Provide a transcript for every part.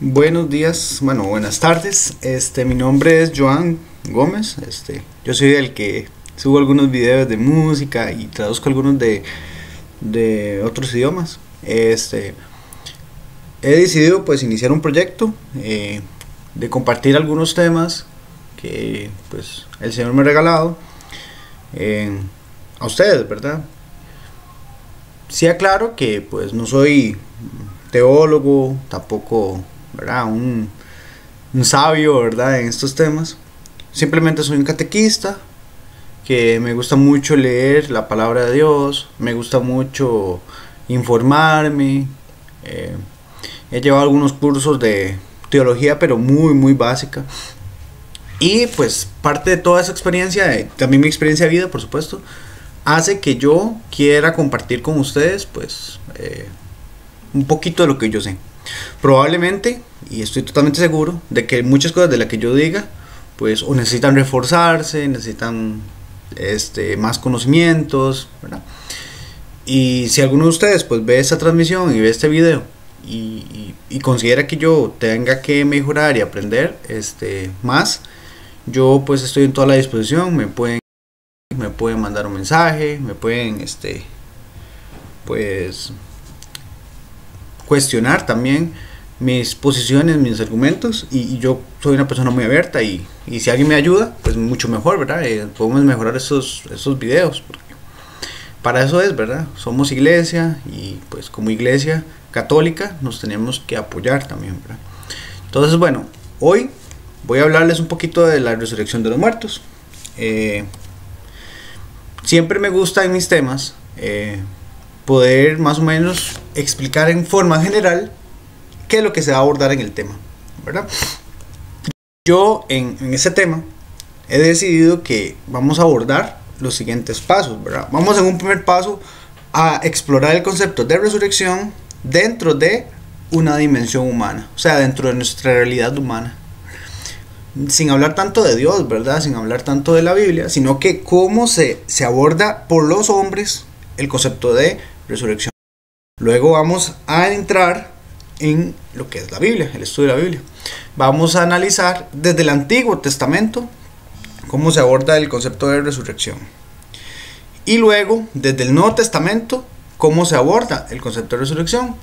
Buenos días, bueno, buenas tardes. Mi nombre es Joan Gómez. Yo soy el que subo algunos videos de música y traduzco algunos de otros idiomas. He decidido pues iniciar un proyecto de compartir algunos temas que pues el Señor me ha regalado eh, a ustedes, ¿verdad? Sí aclaro que pues no soy teólogo, tampoco, ¿verdad? Un sabio, ¿verdad? En estos temas. Simplemente soy un catequista que me gusta mucho leer la palabra de Dios, me gusta mucho informarme. eh, He llevado algunos cursos de teología, pero muy básica. Y pues parte de toda esa experiencia, también mi experiencia de vida, por supuesto, hace que yo quiera compartir con ustedes pues un poquito de lo que yo sé. Probablemente, y estoy totalmente seguro, de que muchas cosas de las que yo diga, pues o necesitan reforzarse, necesitan más conocimientos, ¿verdad? Y si alguno de ustedes pues ve esta transmisión y ve este video y considera que yo tenga que mejorar y aprender más, yo pues estoy en toda la disposición. Me pueden mandar un mensaje, me pueden pues cuestionar también mis posiciones, mis argumentos, y yo soy una persona muy abierta, y si alguien me ayuda, pues mucho mejor, ¿verdad? Podemos mejorar esos videos, porque para eso es, ¿verdad? Somos iglesia, y pues como iglesia católica nos tenemos que apoyar también, ¿verdad? Entonces, bueno, hoy voy a hablarles un poquito de la resurrección de los muertos. Siempre me gusta en mis temas poder más o menos explicar en forma general qué es lo que se va a abordar en el tema, ¿verdad? Yo en ese tema he decidido que vamos a abordar los siguientes pasos, ¿verdad? Vamos en un primer paso a explorar el concepto de resurrección dentro de una dimensión humana, o sea, dentro de nuestra realidad humana, sin hablar tanto de Dios, ¿verdad? Sin hablar tanto de la Biblia, sino que cómo se aborda por los hombres el concepto de resurrección. Luego vamos a entrar en lo que es la Biblia, el estudio de la Biblia. Vamos a analizar desde el Antiguo Testamento cómo se aborda el concepto de resurrección. Y luego, desde el Nuevo Testamento, cómo se aborda el concepto de resurrección.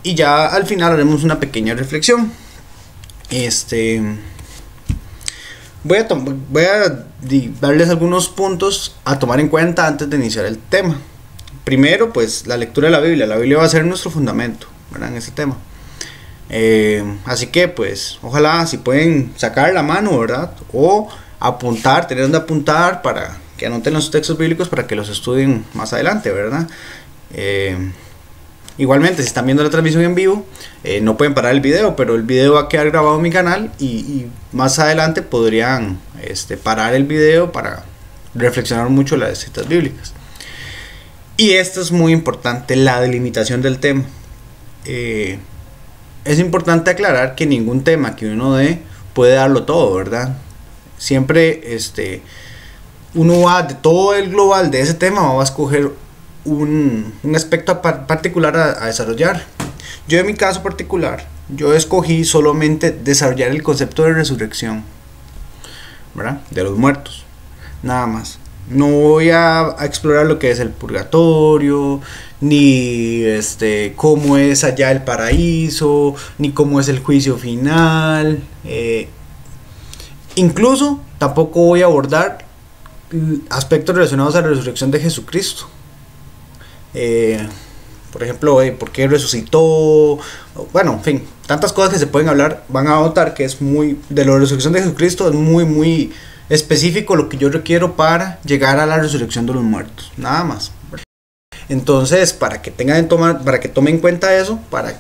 Y ya al final haremos una pequeña reflexión. Voy a darles algunos puntos a tomar en cuenta antes de iniciar el tema. Primero, pues la lectura de la Biblia. La Biblia va a ser nuestro fundamento, ¿verdad? En este tema. Así que, pues, ojalá si pueden sacar la mano, ¿verdad? O apuntar, tener donde apuntar para que anoten los textos bíblicos para que los estudien más adelante, ¿verdad? Igualmente, si están viendo la transmisión en vivo, no pueden parar el video, pero el video va a quedar grabado en mi canal, y más adelante podrían parar el video para reflexionar mucho las citas bíblicas. Y esto es muy importante, la delimitación del tema. Es importante aclarar que ningún tema que uno dé puede darlo todo, ¿verdad? Siempre uno va de todo el global de ese tema, va a escoger un aspecto particular a desarrollar. Yo en mi caso particular, yo escogí solamente desarrollar el concepto de resurrección, ¿verdad? De los muertos, nada más. No voy a explorar lo que es el purgatorio, ni cómo es allá el paraíso, ni cómo es el juicio final. Incluso tampoco voy a abordar aspectos relacionados a la resurrección de Jesucristo. Por ejemplo, por qué resucitó. Bueno, en fin, tantas cosas que se pueden hablar. Van a notar que es muy, de la resurrección de Jesucristo, es muy específico lo que yo requiero para llegar a la resurrección de los muertos, nada más. Entonces, para que tomen en cuenta eso, para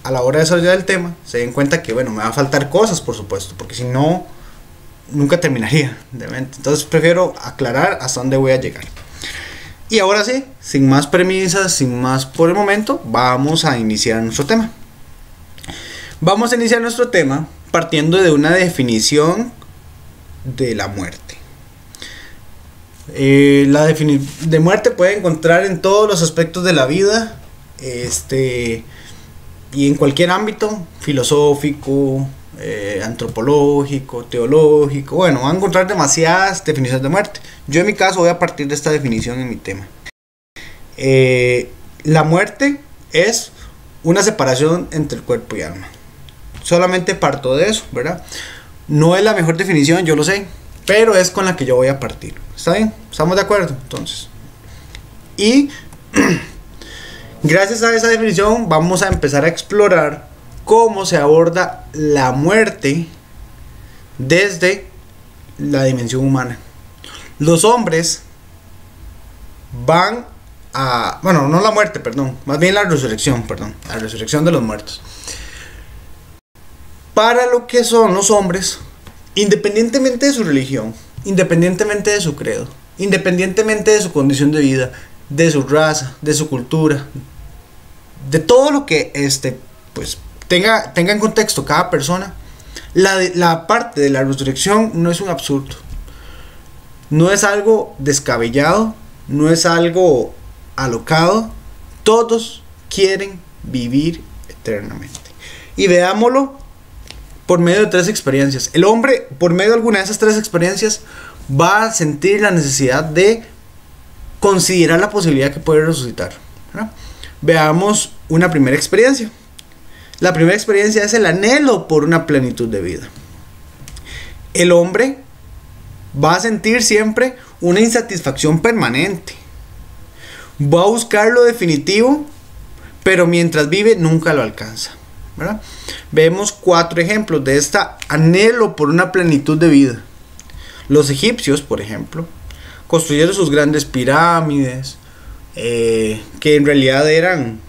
a la hora de desarrollar el tema, se den cuenta que, bueno, me va a faltar cosas, por supuesto, porque si no, nunca terminaría. Entonces, prefiero aclarar hasta dónde voy a llegar. Y ahora sí, sin más premisas, sin más por el momento, vamos a iniciar nuestro tema. Vamos a iniciar nuestro tema partiendo de una definición de la muerte. La definición de muerte puede encontrar en todos los aspectos de la vida. y en cualquier ámbito, filosófico, antropológico, teológico, bueno, van a encontrar demasiadas definiciones de muerte. Yo en mi caso voy a partir de esta definición en mi tema. La muerte es una separación entre el cuerpo y alma. Solamente parto de eso, ¿verdad? No es la mejor definición, yo lo sé, pero es con la que yo voy a partir. ¿Está bien? ¿Estamos de acuerdo? Entonces, y gracias a esa definición vamos a empezar a explorar cómo se aborda la muerte desde la dimensión humana. Los hombres van a... Bueno, no la muerte, perdón. Más bien la resurrección, perdón. La resurrección de los muertos. Para lo que son los hombres, independientemente de su religión, independientemente de su credo, independientemente de su condición de vida, de su raza, de su cultura, de todo lo que pues tenga en contexto cada persona, la parte de la resurrección no es un absurdo, no es algo descabellado, no es algo alocado. Todos quieren vivir eternamente, y veámoslo por medio de 3 experiencias. El hombre, por medio de alguna de esas 3 experiencias, va a sentir la necesidad de considerar la posibilidad que puede resucitar, ¿verdad? Veamos una primera experiencia. La primera experiencia es el anhelo por una plenitud de vida. El hombre va a sentir siempre una insatisfacción permanente. Va a buscar lo definitivo, pero mientras vive nunca lo alcanza, ¿verdad? Vemos 4 ejemplos de este anhelo por una plenitud de vida. Los egipcios, por ejemplo, construyeron sus grandes pirámides, que en realidad eran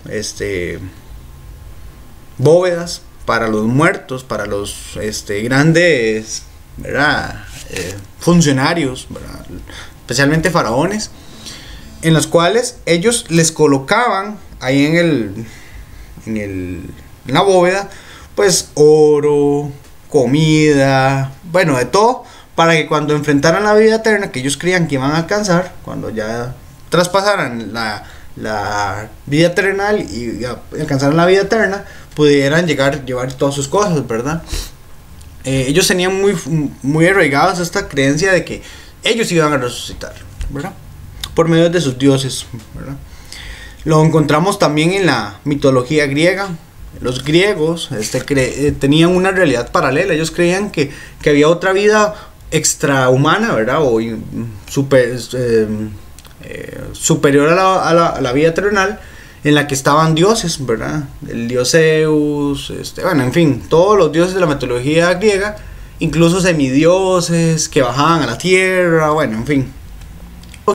bóvedas para los muertos, para los grandes, ¿verdad? Funcionarios, ¿verdad? Especialmente faraones, en los cuales ellos les colocaban ahí en la bóveda, pues oro, comida, bueno, de todo, para que cuando enfrentaran la vida eterna que ellos creían que iban a alcanzar, cuando ya traspasaran la vida terrenal y alcanzaran la vida eterna, pudieran llevar todas sus cosas, ¿verdad? Ellos tenían muy arraigados esta creencia de que ellos iban a resucitar, ¿verdad? Por medio de sus dioses, ¿verdad? Lo encontramos también en la mitología griega. Los griegos tenían una realidad paralela. Ellos creían que había otra vida extrahumana, ¿verdad? O superior a la vida terrenal, en la que estaban dioses, ¿verdad? El dios Zeus, bueno, en fin, todos los dioses de la mitología griega, incluso semidioses que bajaban a la tierra, bueno, en fin. La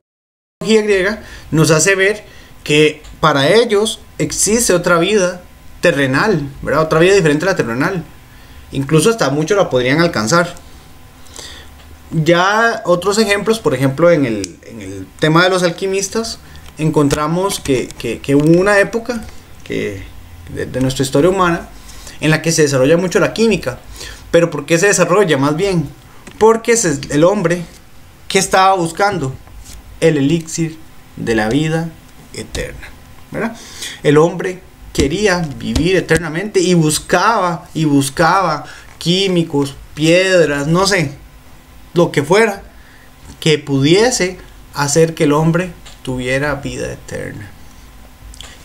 mitología griega nos hace ver que para ellos existe otra vida terrenal, ¿verdad? Otra vida diferente a la terrenal. Incluso hasta muchos la podrían alcanzar. Ya otros ejemplos, por ejemplo, en el tema de los alquimistas, encontramos que hubo una época de nuestra historia humana en la que se desarrolla mucho la química. ¿Pero por qué se desarrolla? Más bien porque el hombre que estaba buscando el elixir de la vida eterna, ¿verdad? El hombre quería vivir eternamente y buscaba químicos, piedras, no sé, lo que fuera que pudiese hacer que el hombre tuviera vida eterna.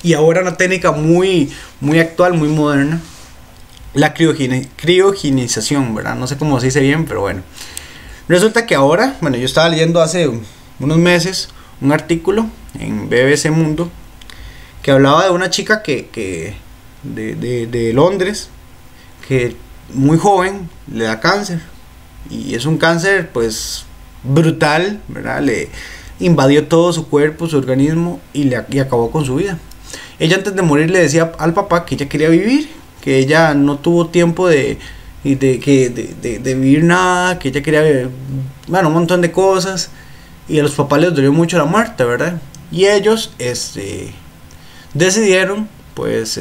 Y ahora una técnica muy actual, muy moderna, la criogenización, ¿verdad? No sé cómo se dice bien, pero bueno. Resulta que ahora, bueno, yo estaba leyendo hace unos meses un artículo en BBC Mundo que hablaba de una chica de Londres, que muy joven le da cáncer, y es un cáncer pues brutal, ¿verdad? Le invadió todo su cuerpo, su organismo, y acabó con su vida. Ella antes de morir le decía al papá que ella quería vivir, que ella no tuvo tiempo de vivir nada, que ella quería, bueno, un montón de cosas, y a los papás les dolió mucho la muerte, ¿verdad? Y ellos decidieron pues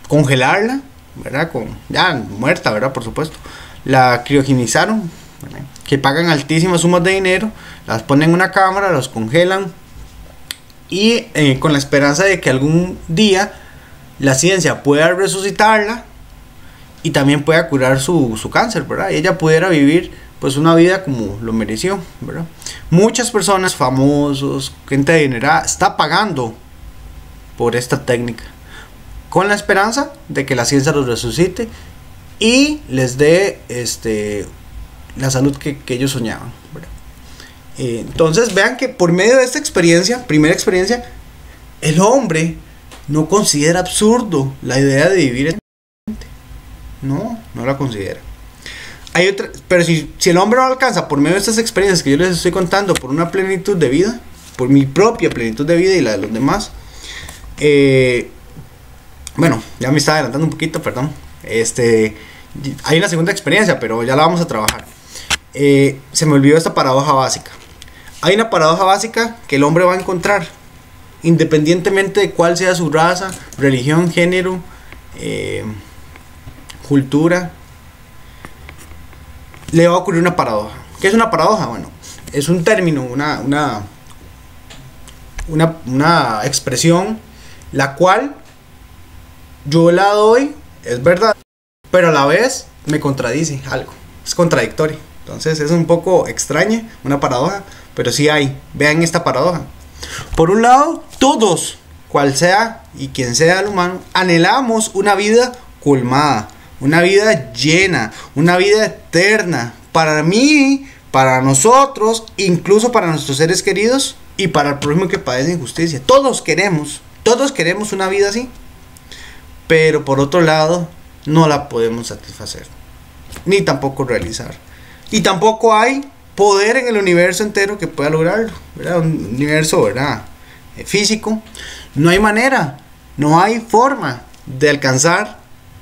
congelarla, ¿verdad? Ya muerta, ¿verdad? Por supuesto. La criogenizaron, ¿verdad? Que pagan altísimas sumas de dinero, las ponen en una cámara, los congelan, y con la esperanza de que algún día la ciencia pueda resucitarla y también pueda curar su cáncer, ¿verdad? Y ella pudiera vivir pues una vida como lo mereció, ¿verdad? Muchas personas, famosos, gente adinerada, está pagando por esta técnica, con la esperanza de que la ciencia los resucite y les dé la salud que ellos soñaban, ¿verdad? Entonces vean que por medio de esta experiencia, primera experiencia, el hombre no considera absurdo la idea de vivir eternamente. No la considera. Hay otra, pero si el hombre no alcanza por medio de estas experiencias que yo les estoy contando, por una plenitud de vida, por mi propia plenitud de vida y la de los demás, bueno, ya me estaba adelantando un poquito, perdón. Hay una segunda experiencia, pero ya la vamos a trabajar. Se me olvidó esta paradoja básica. Hay una paradoja básica que el hombre va a encontrar, independientemente de cuál sea su raza, religión, género, cultura. Le va a ocurrir una paradoja. ¿Qué es una paradoja? Bueno, es un término, una expresión, la cual yo la doy, es verdad, pero a la vez me contradice algo, es contradictorio. Entonces es un poco extraña, una paradoja, pero sí hay. Vean esta paradoja. Por un lado, todos, cual sea y quien sea el humano, anhelamos una vida colmada, una vida llena, una vida eterna, para mí, para nosotros, incluso para nuestros seres queridos y para el prójimo que padece injusticia. Todos queremos una vida así, pero por otro lado, no la podemos satisfacer, ni tampoco realizar. Y tampoco hay poder en el universo entero que pueda lograrlo, ¿verdad? Un universo, ¿verdad?, físico. No hay manera, no hay forma de alcanzar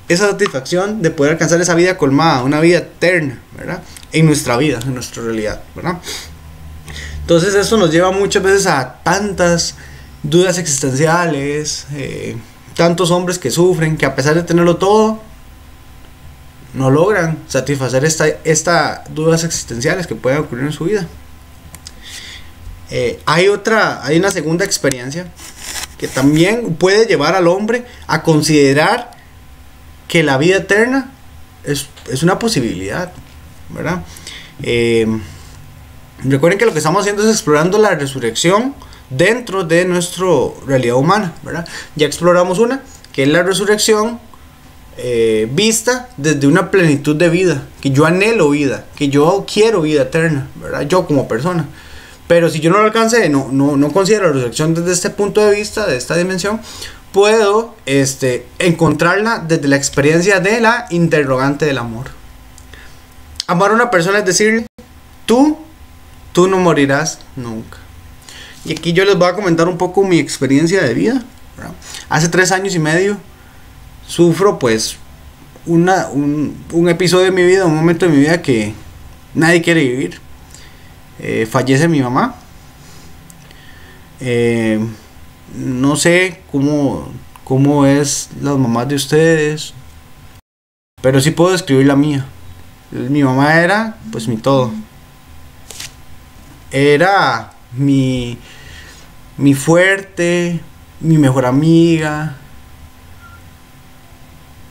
esa satisfacción, de poder alcanzar esa vida colmada, una vida eterna, ¿verdad?, en nuestra vida, en nuestra realidad, ¿verdad? Entonces esto nos lleva muchas veces a tantas dudas existenciales, tantos hombres que sufren, que a pesar de tenerlo todo, no logran satisfacer estas dudas existenciales que pueden ocurrir en su vida. Hay una segunda experiencia que también puede llevar al hombre a considerar que la vida eterna es una posibilidad, ¿verdad? Recuerden que lo que estamos haciendo es explorando la resurrección dentro de nuestra realidad humana, ¿verdad? Ya exploramos una, que es la resurrección vista desde una plenitud de vida, que yo anhelo vida, que yo quiero vida eterna, ¿verdad? Yo como persona. Pero si yo no lo alcancé, no considero la resurrección desde este punto de vista, de esta dimensión, puedo encontrarla desde la experiencia de la interrogante del amor. Amar a una persona es decirle, tú no morirás nunca. Y aquí yo les voy a comentar un poco mi experiencia de vida, ¿verdad? Hace 3 años y medio sufro pues un episodio de mi vida, un momento de mi vida que nadie quiere vivir. Fallece mi mamá. No sé cómo es las mamás de ustedes, pero sí puedo describir la mía. Mi mamá era pues mi todo. Era mi fuerte, mi mejor amiga.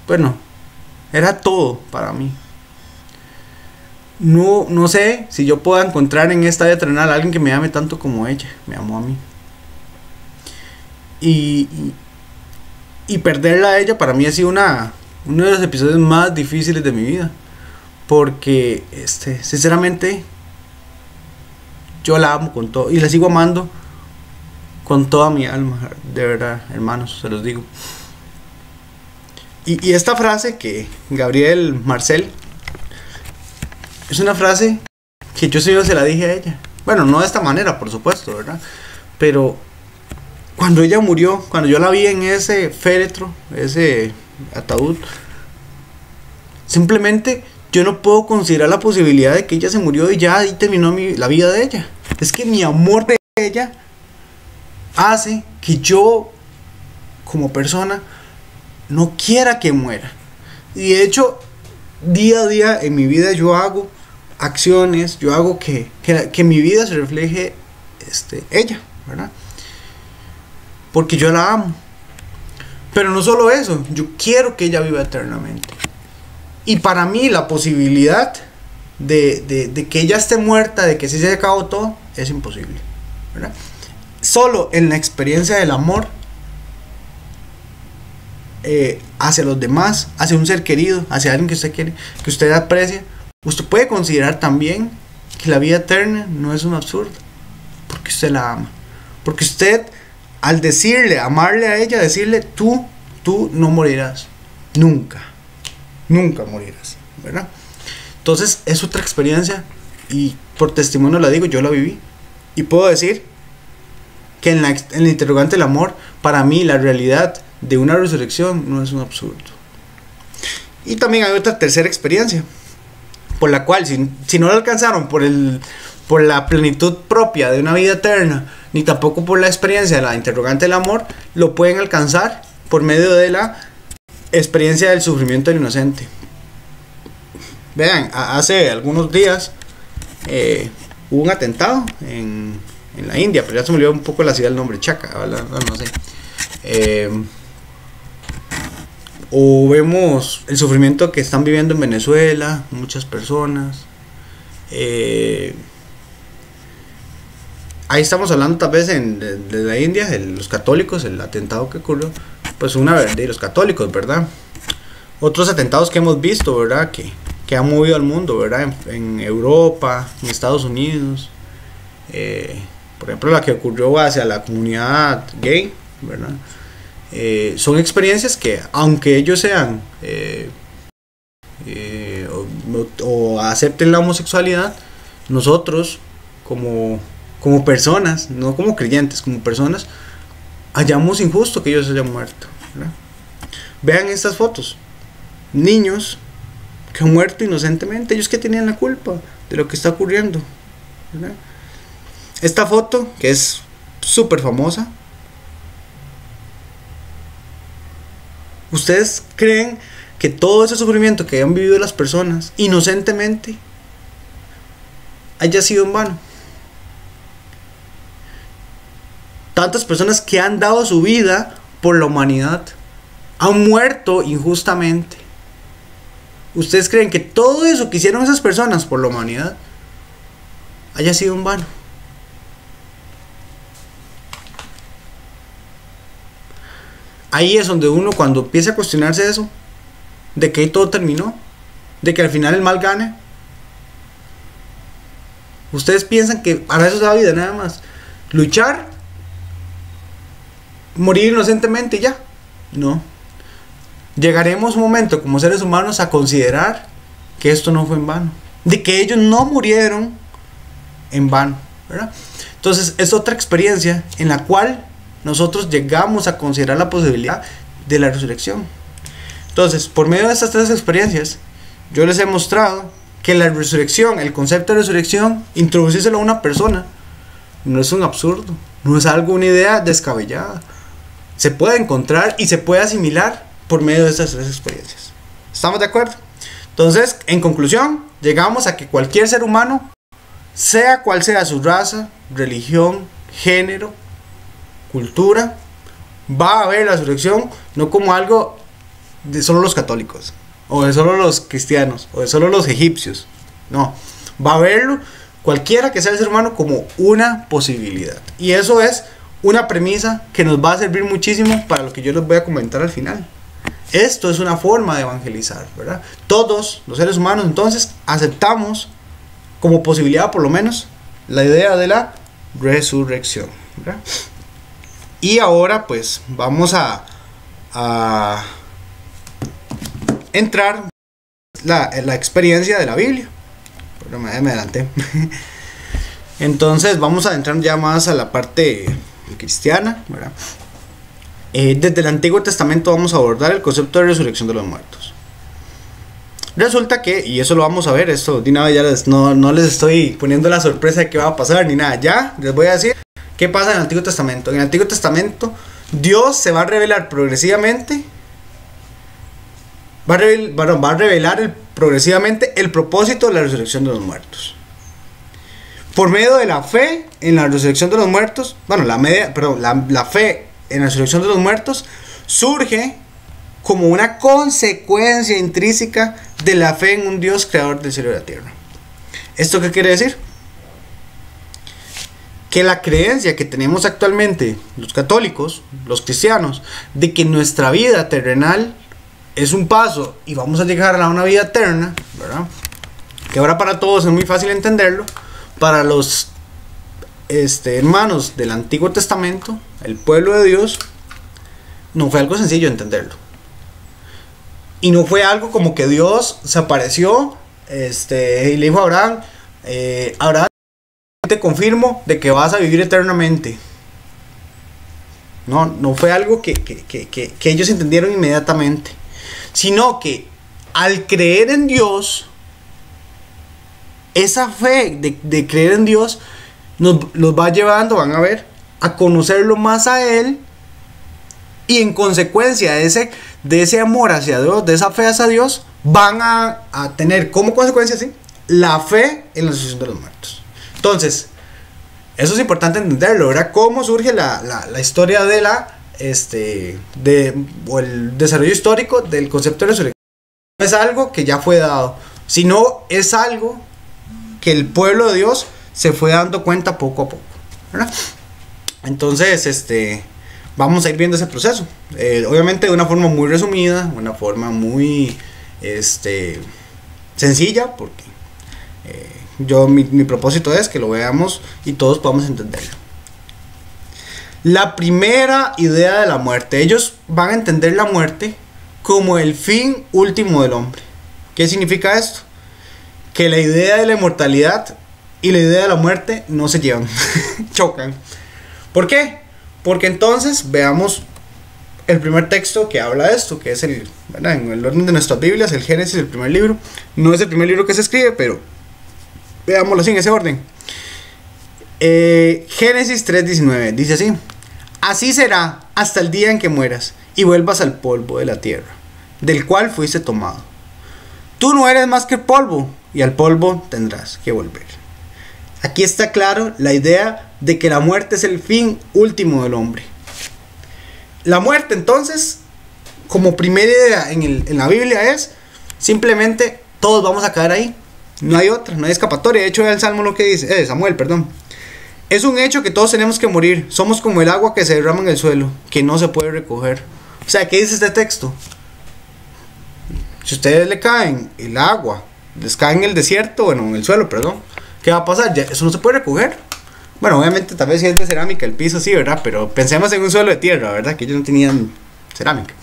Bueno, era todo para mí. No sé si yo pueda encontrar en esta vida terrenal a alguien que me ame tanto como ella me amó a mí. Y perderla a ella para mí ha sido uno de los episodios más difíciles de mi vida. Porque sinceramente yo la amo con todo y la sigo amando con toda mi alma, de verdad, hermanos, se los digo. Y esta frase que Gabriel Marcel, es una frase que yo se la dije a ella. Bueno, no de esta manera, por supuesto, ¿verdad? Pero cuando ella murió, cuando yo la vi en ese féretro, ese ataúd, simplemente yo no puedo considerar la posibilidad de que ella se murió y ya ahí terminó la vida de ella. Es que mi amor de ella hace que yo, como persona, no quiera que muera. Y de hecho, día a día en mi vida yo hago acciones, yo hago que en mi vida se refleje ella, ¿verdad? Porque yo la amo. Pero no solo eso, yo quiero que ella viva eternamente. Y para mí la posibilidad de que ella esté muerta, de que se haya acabado todo, es imposible, ¿verdad? Solo en la experiencia del amor hacia los demás, hacia un ser querido, hacia alguien que usted quiere, que usted aprecia, usted puede considerar también que la vida eterna no es un absurdo, porque usted la ama, porque usted, al decirle, amarle a ella, decirle, tú no morirás, nunca morirás, ¿verdad? Entonces es otra experiencia, y por testimonio la digo, yo la viví, y puedo decir que en el interrogante del amor, para mí la realidad de una resurrección no es un absurdo. Y también hay otra tercera experiencia, por la cual si no la alcanzaron por la plenitud propia de una vida eterna, ni tampoco por la experiencia de la interrogante del amor, lo pueden alcanzar por medio de la experiencia del sufrimiento del inocente. Vean, hace algunos días hubo un atentado en la India, pero ya se me olvidó un poco la ciudad, el nombre, Chaca, no sé. O vemos el sufrimiento que están viviendo en Venezuela muchas personas. Ahí estamos hablando tal vez de la India, de los católicos, el atentado que ocurrió, pues de los católicos, ¿verdad? Otros atentados que hemos visto, ¿verdad? Que han movido al mundo, ¿verdad? En Europa, en Estados Unidos. Por ejemplo, la que ocurrió hacia la comunidad gay, ¿verdad? Son experiencias que, aunque ellos sean o acepten la homosexualidad, nosotros como personas, no como creyentes, como personas, hallamos injusto que ellos hayan muerto, ¿verdad? Vean estas fotos, niños que han muerto inocentemente, ellos que tenían la culpa de lo que está ocurriendo, ¿verdad? Esta foto, que es súper famosa, ¿ustedes creen que todo ese sufrimiento que han vivido las personas inocentemente haya sido en vano? Tantas personas que han dado su vida por la humanidad han muerto injustamente. ¿Ustedes creen que todo eso que hicieron esas personas por la humanidad haya sido en vano? Ahí es donde uno, cuando empieza a cuestionarse eso, de que todo terminó, de que al final el mal gane. Ustedes piensan que para eso es la vida, nada más luchar, morir inocentemente y ya. No. Llegaremos un momento como seres humanos a considerar que esto no fue en vano, de que ellos no murieron en vano, ¿verdad? Entonces es otra experiencia en la cual nosotros llegamos a considerar la posibilidad de la resurrección. Entonces, por medio de estas tres experiencias, yo les he mostrado que la resurrección, el concepto de resurrección, introducírselo a una persona, no es un absurdo, no es una idea descabellada. Se puede encontrar y se puede asimilar por medio de estas tres experiencias. ¿Estamos de acuerdo? Entonces, en conclusión, llegamos a que cualquier ser humano, sea cual sea su raza, religión, género, cultura, va a ver la resurrección no como algo de solo los católicos, o de solo los cristianos, o de solo los egipcios. No, va a verlo cualquiera que sea el ser humano como una posibilidad. Y eso es una premisa que nos va a servir muchísimo para lo que yo les voy a comentar al final. Esto es una forma de evangelizar, ¿verdad? Todos los seres humanos entonces aceptamos como posibilidad, por lo menos, la idea de la resurrección, ¿verdad? Y ahora pues vamos a entrar en la experiencia de la Biblia. Pero me adelanté. Entonces vamos a entrar ya más a la parte cristiana, ¿verdad? Desde el Antiguo Testamento vamos a abordar el concepto de resurrección de los muertos. Resulta que, y eso lo vamos a ver, esto de una vez ya no les estoy poniendo la sorpresa de qué va a pasar ni nada, ya les voy a decir qué pasa en el Antiguo Testamento. En el Antiguo Testamento Dios se va a revelar progresivamente, va a revelar progresivamente el propósito de la resurrección de los muertos. Por medio de la fe en la resurrección de los muertos, bueno, la fe en la resurrección de los muertos surge como una consecuencia intrínseca de la fe en un Dios creador del cielo y la tierra. ¿Esto qué quiere decir? Que la creencia que tenemos actualmente los católicos, los cristianos, de que nuestra vida terrenal es un paso y vamos a llegar a una vida eterna, ¿verdad? Que ahora para todos es muy fácil entenderlo. Para los hermanos del Antiguo Testamento, el pueblo de Dios, no fue algo sencillo entenderlo. Y no fue algo como que Dios se apareció y le dijo a Abraham, Abraham, te confirmo de que vas a vivir eternamente. No fue algo que ellos entendieron inmediatamente, sino que al creer en Dios, esa fe de creer en Dios los va llevando, van a ver, a conocerlo más a Él, y en consecuencia de ese amor hacia Dios, de esa fe hacia Dios, van a tener como consecuencia, ¿sí?, la fe en la resurrección de los muertos. Entonces, eso es importante entenderlo, ¿verdad? Cómo surge la historia de o el desarrollo histórico del concepto de resurrección. No es algo que ya fue dado, sino es algo que el pueblo de Dios se fue dando cuenta poco a poco, ¿verdad? Entonces, vamos a ir viendo ese proceso. Obviamente de una forma muy resumida, una forma muy sencilla, porque mi propósito es que lo veamos y todos podamos entenderlo. La primera idea de la muerte. Ellos van a entender la muerte como el fin último del hombre. ¿Qué significa esto? Que la idea de la inmortalidad y la idea de la muerte no se llevan, chocan. ¿Por qué? Porque entonces veamos el primer texto que habla de esto, que es ¿verdad?, en el orden de nuestras Biblias, el Génesis, el primer libro. No es el primer libro que se escribe, pero veámoslo así, en ese orden. Génesis 3:19 dice así: así será hasta el día en que mueras y vuelvas al polvo de la tierra, del cual fuiste tomado. Tú no eres más que polvo, y al polvo tendrás que volver. Aquí está claro la idea de que la muerte es el fin último del hombre. La muerte, entonces, como primera idea en la Biblia, es simplemente todos vamos a caer ahí. No hay otra, no hay escapatoria. De hecho, el Salmo lo que dice, Samuel, perdón. Es un hecho que todos tenemos que morir. Somos como el agua que se derrama en el suelo, que no se puede recoger. O sea, ¿qué dice este texto? Si ustedes le caen el agua, les cae en el desierto, bueno, en el suelo, perdón, ¿qué va a pasar? Ya, eso no se puede recoger. Bueno, obviamente tal vez si es de cerámica el piso sí, ¿verdad? Pero pensemos en un suelo de tierra, ¿verdad? Que ellos no tenían cerámica.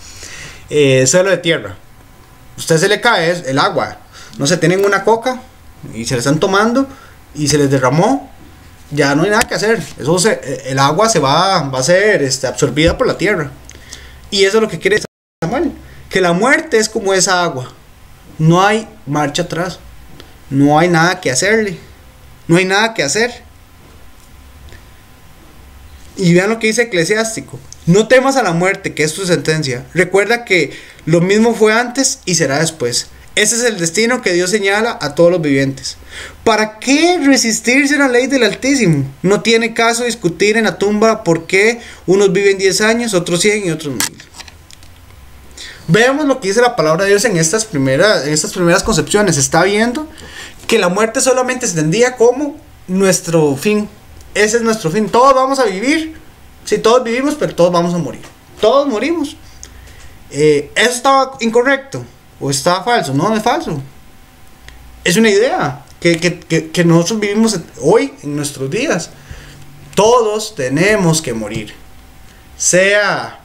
Suelo de tierra. Usted se le cae el agua. No sé, tienen una coca y se la están tomando y se les derramó. Ya no hay nada que hacer. El agua va a ser absorbida por la tierra. Y eso es lo que quiere Samuel. Que la muerte es como esa agua. No hay marcha atrás. No hay nada que hacerle. No hay nada que hacer. Y vean lo que dice Eclesiástico: no temas a la muerte, que es tu sentencia. Recuerda que lo mismo fue antes y será después. Ese es el destino que Dios señala a todos los vivientes. ¿Para qué resistirse a la ley del Altísimo? No tiene caso discutir en la tumba por qué unos viven 10 años, otros 100 y otros 1000. Veamos lo que dice la palabra de Dios en estas primeras concepciones. Está viendo que la muerte solamente se entendía como nuestro fin. Ese es nuestro fin. Todos vamos a vivir. Sí, todos vivimos, pero todos vamos a morir. Todos morimos. ¿Eso estaba incorrecto o estaba falso? No, no es falso. Es una idea que nosotros vivimos hoy en nuestros días. Todos tenemos que morir. Sea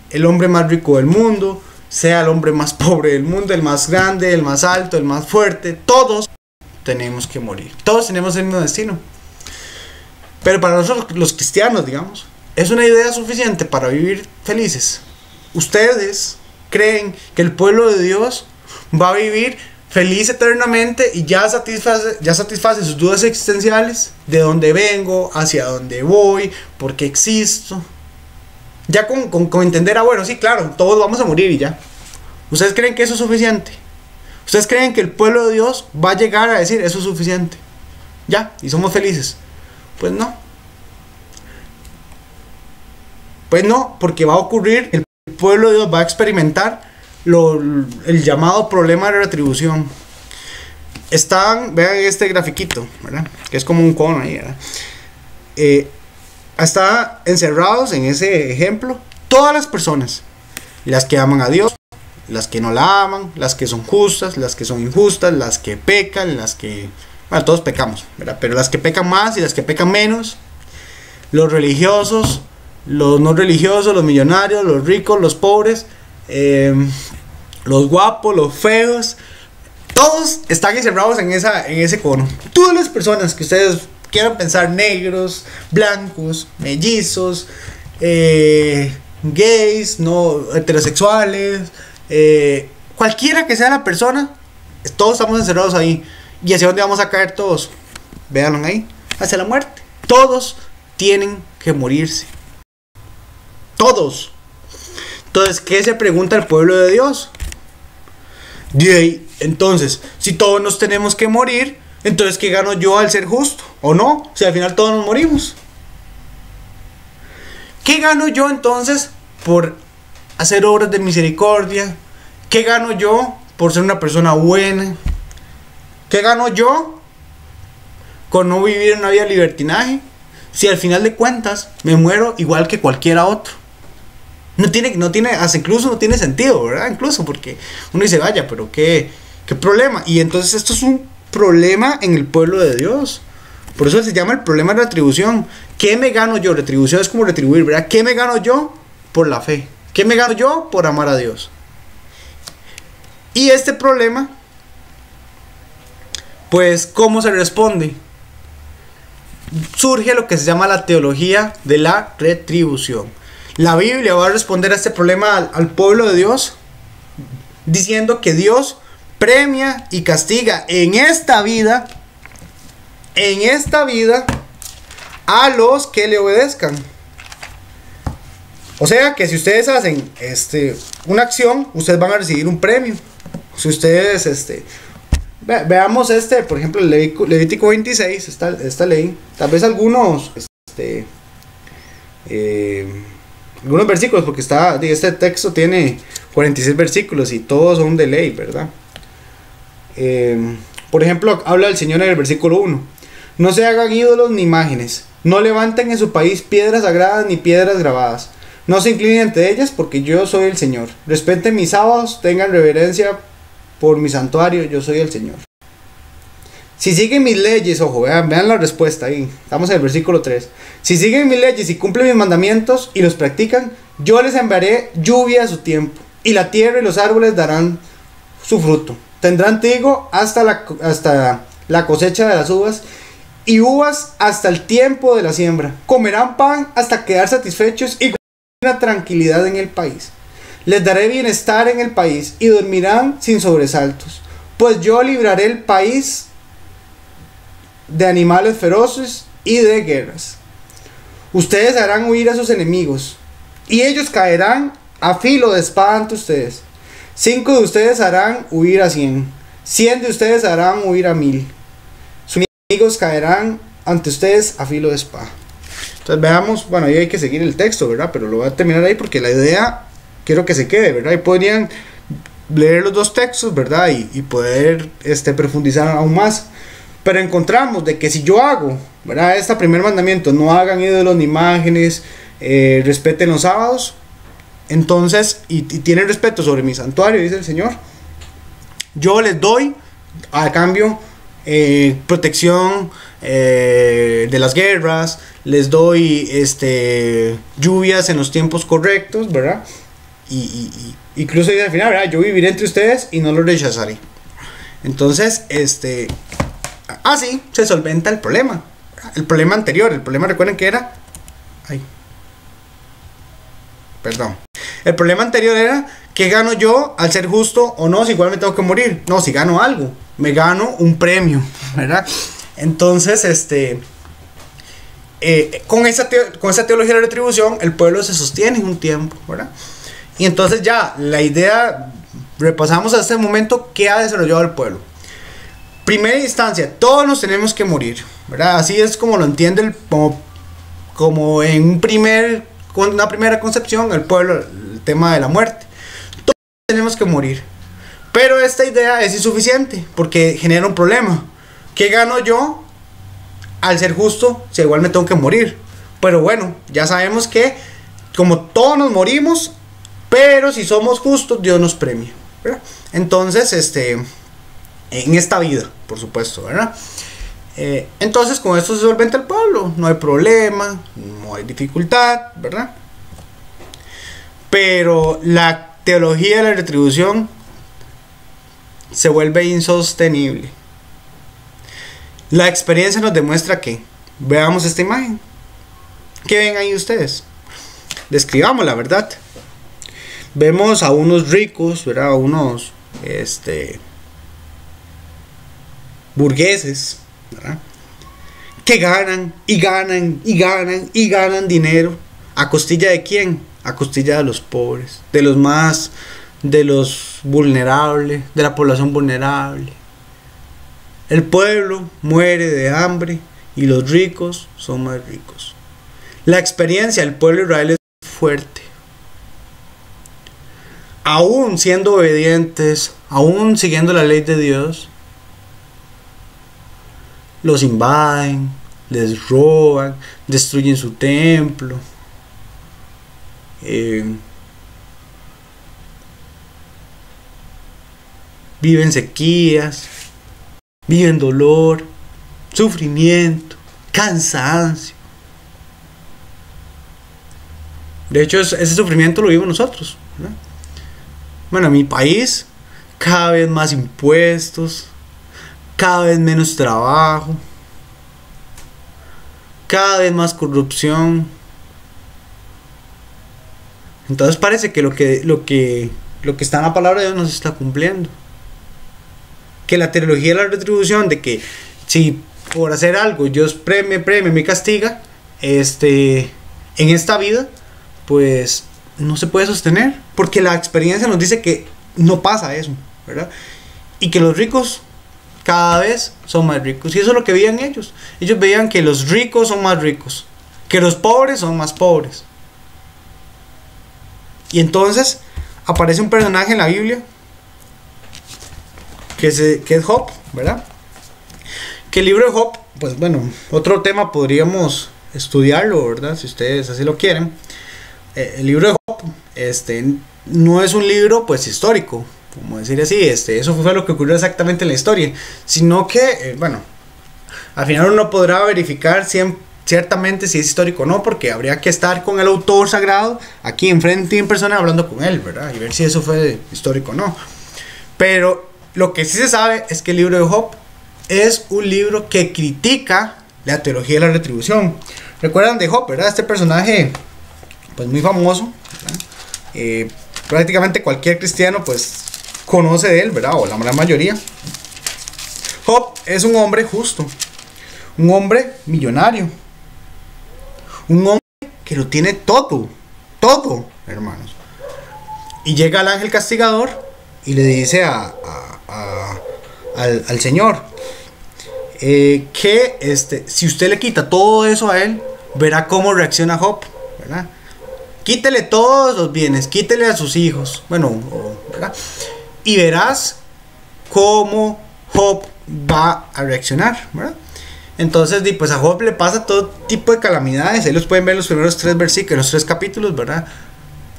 el hombre más rico del mundo, sea el hombre más pobre del mundo, el más grande, el más alto, el más fuerte. Todos tenemos que morir. Todos tenemos el mismo destino. Pero para nosotros los cristianos, digamos, es una idea suficiente para vivir felices. Ustedes creen que el pueblo de Dios va a vivir feliz eternamente y ya satisface sus dudas existenciales, de dónde vengo, hacia dónde voy, por qué existo. Ya con entender, bueno, sí, claro, todos vamos a morir y ya. ¿Ustedes creen que eso es suficiente? ¿Ustedes creen que el pueblo de Dios va a llegar a decir eso es suficiente? Ya, y somos felices. Pues no. Pues no, porque va a ocurrir el el pueblo de Dios va a experimentar el llamado problema de retribución. Vean este grafiquito, ¿verdad? Que es como un cono ahí, ¿verdad? Están encerrados en ese ejemplo todas las personas, las que aman a Dios, las que no la aman, las que son justas, las que son injustas, las que pecan, bueno, todos pecamos, ¿verdad? Pero las que pecan más y las que pecan menos, los religiosos, los no religiosos, los millonarios, los ricos, los pobres, los guapos, los feos, todos están encerrados en ese cono. Todas las personas que ustedes quieran pensar, negros, blancos, mellizos, gays, no heterosexuales, cualquiera que sea la persona, todos estamos encerrados ahí. ¿Y hacia dónde vamos a caer todos? Véanlo ahí, hacia la muerte. Todos tienen que morirse. Todos. Entonces, ¿qué se pregunta el pueblo de Dios? Entonces, si todos nos tenemos que morir, entonces ¿qué gano yo al ser justo? ¿O no? Si al final todos nos morimos. ¿Qué gano yo entonces por hacer obras de misericordia? ¿Qué gano yo por ser una persona buena? ¿Qué gano yo con no vivir una vida de libertinaje? Si al final de cuentas me muero igual que cualquiera otro. Hasta incluso no tiene sentido, ¿verdad? Incluso porque uno dice, vaya, pero qué problema. Y entonces esto es un problema en el pueblo de Dios. Por eso se llama el problema de retribución. ¿Qué me gano yo? Retribución es como retribuir, ¿verdad? ¿Qué me gano yo? Por la fe. ¿Qué me gano yo? Por amar a Dios. Y este problema, pues, ¿cómo se responde? Surge lo que se llama la teología de la retribución. La Biblia va a responder a este problema al pueblo de Dios diciendo que Dios premia y castiga en esta vida a los que le obedezcan. O sea que si ustedes hacen una acción, ustedes van a recibir un premio. Si ustedes veamos por ejemplo, el Levítico 26, esta ley, tal vez algunos versículos, porque este texto tiene 46 versículos y todos son de ley, ¿verdad? Por ejemplo, habla el Señor en el versículo 1: no se hagan ídolos ni imágenes, no levanten en su país piedras sagradas ni piedras grabadas, no se inclinen ante ellas, porque yo soy el Señor. Respeten mis sábados, tengan reverencia por mi santuario, yo soy el Señor. Si siguen mis leyes, ojo, vean la respuesta ahí, estamos en el versículo 3. Si siguen mis leyes y cumplen mis mandamientos y los practican, yo les enviaré lluvia a su tiempo, y la tierra y los árboles darán su fruto. Tendrán trigo hasta la cosecha de las uvas, y uvas hasta el tiempo de la siembra. Comerán pan hasta quedar satisfechos y una tranquilidad en el país. Les daré bienestar en el país y dormirán sin sobresaltos, pues yo libraré el país de animales feroces y de guerras. Ustedes harán huir a sus enemigos y ellos caerán a filo de espada ante ustedes. 5 de ustedes harán huir a 100, 100 de ustedes harán huir a 1000. Sus enemigos caerán ante ustedes a filo de espada. Entonces veamos, bueno, ahí hay que seguir el texto, ¿verdad? Pero lo voy a terminar ahí porque la idea quiero que se quede, ¿verdad? Y podrían leer los dos textos, ¿verdad? Y poder profundizar aún más. Pero encontramos de que si yo hago, ¿verdad?, este primer mandamiento: no hagan ídolos ni imágenes, respeten los sábados, entonces, y tienen respeto sobre mi santuario, dice el Señor, yo les doy a cambio protección de las guerras, les doy lluvias en los tiempos correctos, ¿verdad? Y incluso dice al final, ¿verdad?, yo viviré entre ustedes y no los rechazaré. Entonces, así se solventa el problema. El problema anterior, recuerden que era... El problema anterior era: ¿qué gano yo al ser justo o no? Si igual me tengo que morir. No, si gano algo, me gano un premio, ¿verdad? Entonces, con esa teología de la retribución, el pueblo se sostiene un tiempo, ¿verdad? Y entonces ya, la idea, repasamos hasta este momento qué ha desarrollado el pueblo. Primera instancia, todos nos tenemos que morir, ¿verdad? Así es como lo entiende como en una primera concepción el pueblo. tema de la muerte. Todos tenemos que morir. Pero esta idea es insuficiente porque genera un problema. ¿Qué gano yo al ser justo si igual me tengo que morir? Pero bueno, ya sabemos que como todos nos morimos, pero si somos justos, Dios nos premia, ¿verdad? Entonces, en esta vida, por supuesto, ¿verdad? Entonces con esto se solventa el pueblo, no hay problema, no hay dificultad, ¿verdad? Pero la teología de la retribución se vuelve insostenible. La experiencia nos demuestra que, veamos esta imagen, ¿qué ven ahí ustedes? Describamos la verdad. Vemos a unos ricos, ¿verdad? A unos burgueses, ¿verdad? Que ganan y ganan y ganan y ganan dinero. ¿A costilla de quién? A costilla de los pobres, de los vulnerables, de la población vulnerable. El pueblo muere de hambre y los ricos son más ricos. La experiencia del pueblo de Israel es fuerte. Aún siendo obedientes, aún siguiendo la ley de Dios, los invaden, les roban, destruyen su templo, viven sequías, viven dolor, sufrimiento, cansancio. De hecho, ese sufrimiento lo vivimos nosotros, ¿verdad? Bueno, en mi país, cada vez más impuestos, cada vez menos trabajo, cada vez más corrupción. Entonces parece que lo que está en la palabra de Dios no se está cumpliendo. Que la teología de la retribución, de que si por hacer algo Dios premia, me castiga, en esta vida, pues no se puede sostener, porque la experiencia nos dice que no pasa eso, ¿verdad? Y que los ricos cada vez son más ricos, y eso es lo que veían ellos. Ellos veían que los ricos son más ricos, que los pobres son más pobres. Y entonces aparece un personaje en la Biblia que es Job, ¿verdad? Que el libro de Job, pues bueno, otro tema podríamos estudiarlo, ¿verdad? Si ustedes así lo quieren. El libro de Job, no es un libro pues histórico, como decir así, eso fue lo que ocurrió exactamente en la historia, sino que, bueno, al final uno podrá verificar ciertamente si es histórico o no, porque habría que estar con el autor sagrado aquí enfrente en persona hablando con él, ¿verdad? Y ver si eso fue histórico o no. Pero lo que sí se sabe es que el libro de Job es un libro que critica la teología de la retribución. ¿Recuerdan de Job, verdad? Este personaje pues muy famoso, ¿verdad? Prácticamente cualquier cristiano pues conoce de él, ¿verdad? O la gran mayoría. Job es un hombre justo, un hombre millonario, un hombre que lo tiene todo, hermanos. Y llega el ángel castigador y le dice al Señor que si usted le quita todo eso a él, verá cómo reacciona Job, ¿verdad? Quítele todos los bienes, quítele a sus hijos, bueno, ¿verdad? Y verás cómo Job va a reaccionar, ¿verdad? Entonces, pues a Job le pasa todo tipo de calamidades. Ahí los pueden ver en los primeros 3 versículos, los 3 capítulos, ¿verdad?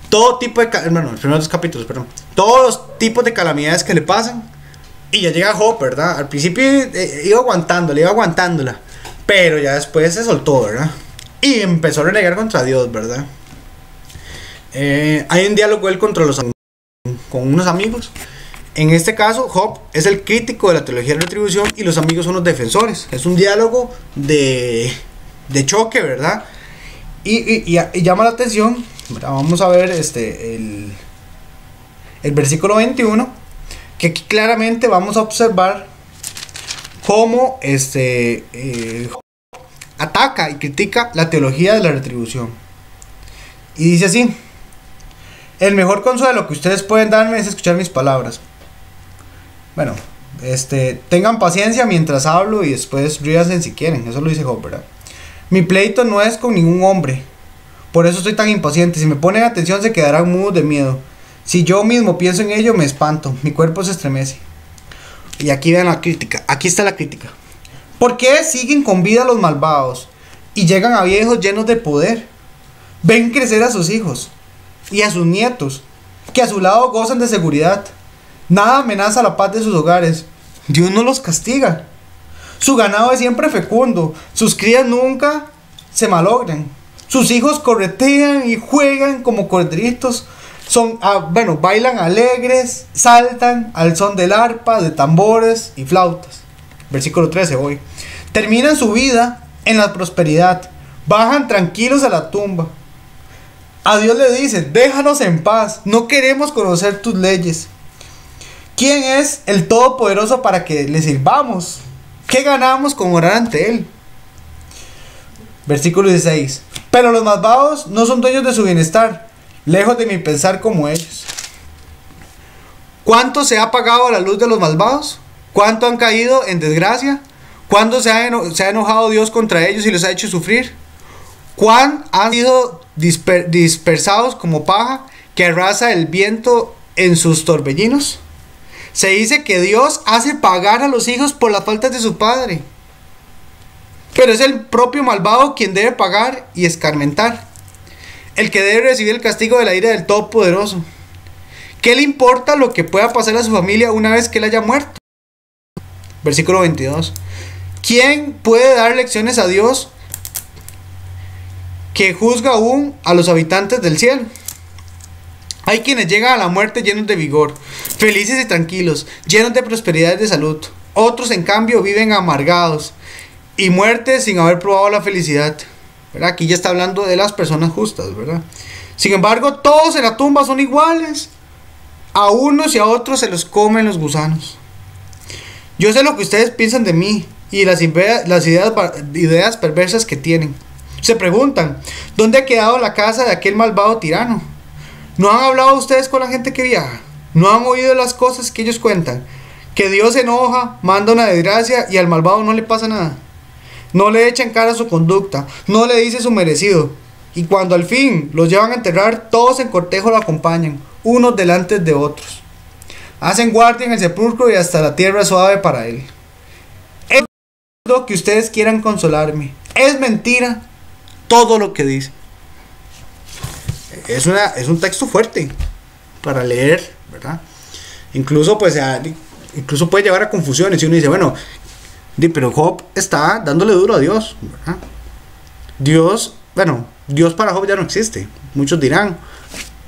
Todo tipo de, bueno, los primeros 2 capítulos, perdón. Todos los tipos de calamidades que le pasan. Y ya llega Job, ¿verdad? Al principio iba aguantándola. Pero ya después se soltó, ¿verdad? Y empezó a renegar contra Dios, ¿verdad? Hay un diálogo él con unos amigos. En este caso, Job es el crítico de la teología de la retribución y los amigos son los defensores. Es un diálogo de choque, ¿verdad? Y llama la atención, ¿verdad? Vamos a ver el versículo 21, que aquí claramente vamos a observar cómo Job ataca y critica la teología de la retribución. Y dice así: el mejor consuelo que ustedes pueden darme es escuchar mis palabras. Bueno, tengan paciencia mientras hablo y después ríanse si quieren. Eso lo dice Job, ¿verdad? Mi pleito no es con ningún hombre, Por eso estoy tan impaciente. Si me ponen atención se quedarán mudos de miedo. Si yo mismo pienso en ello me espanto. Mi cuerpo se estremece. Y aquí vean la crítica. Aquí está la crítica. ¿Por qué siguen con vida los malvados y llegan a viejos llenos de poder? Ven crecer a sus hijos y a sus nietos, que a su lado gozan de seguridad. Nada amenaza la paz de sus hogares. Dios no los castiga. Su ganado es siempre fecundo. Sus crías nunca se malogran. Sus hijos corretean y juegan como corderitos. Bailan alegres, saltan al son del arpa, de tambores y flautas. Versículo 13 hoy. Terminan su vida en la prosperidad. Bajan tranquilos a la tumba. A Dios le dicen: déjanos en paz. No queremos conocer tus leyes. ¿Quién es el Todopoderoso para que le sirvamos? ¿Qué ganamos con orar ante Él? Versículo 16. Pero los malvados no son dueños de su bienestar, lejos de mi pensar como ellos. ¿Cuánto se ha apagado la luz de los malvados? ¿Cuánto han caído en desgracia? ¿Cuándo se ha enojado Dios contra ellos y los ha hecho sufrir? ¿Cuán han sido dispersados como paja que arrasa el viento en sus torbellinos? Se dice que Dios hace pagar a los hijos por las faltas de su padre, pero es el propio malvado quien debe pagar y escarmentar, el que debe recibir el castigo de la ira del Todopoderoso. ¿Qué le importa lo que pueda pasar a su familia una vez que él haya muerto? Versículo 22. ¿Quién puede dar lecciones a Dios que juzga aún a los habitantes del cielo? Hay quienes llegan a la muerte llenos de vigor, felices y tranquilos, llenos de prosperidad y de salud. Otros, en cambio, viven amargados y muertes sin haber probado la felicidad. ¿Verdad? Aquí ya está hablando de las personas justas, ¿verdad? Sin embargo, todos en la tumba son iguales. A unos y a otros se los comen los gusanos. Yo sé lo que ustedes piensan de mí y las ideas perversas que tienen. Se preguntan: ¿dónde ha quedado la casa de aquel malvado tirano? ¿No han hablado ustedes con la gente que viaja? ¿No han oído las cosas que ellos cuentan? Que Dios se enoja, manda una desgracia y al malvado no le pasa nada. No le echa en cara su conducta, no le dice su merecido. Y cuando al fin los llevan a enterrar, todos en cortejo lo acompañan, unos delante de otros. Hacen guardia en el sepulcro y hasta la tierra es suave para él. Es lo que ustedes quieran consolarme. Es mentira todo lo que dice. Es un texto fuerte para leer, ¿verdad? Incluso incluso puede llevar a confusiones. Y uno dice: bueno, pero Job está dándole duro a Dios, ¿verdad? Dios para Job ya no existe, muchos dirán,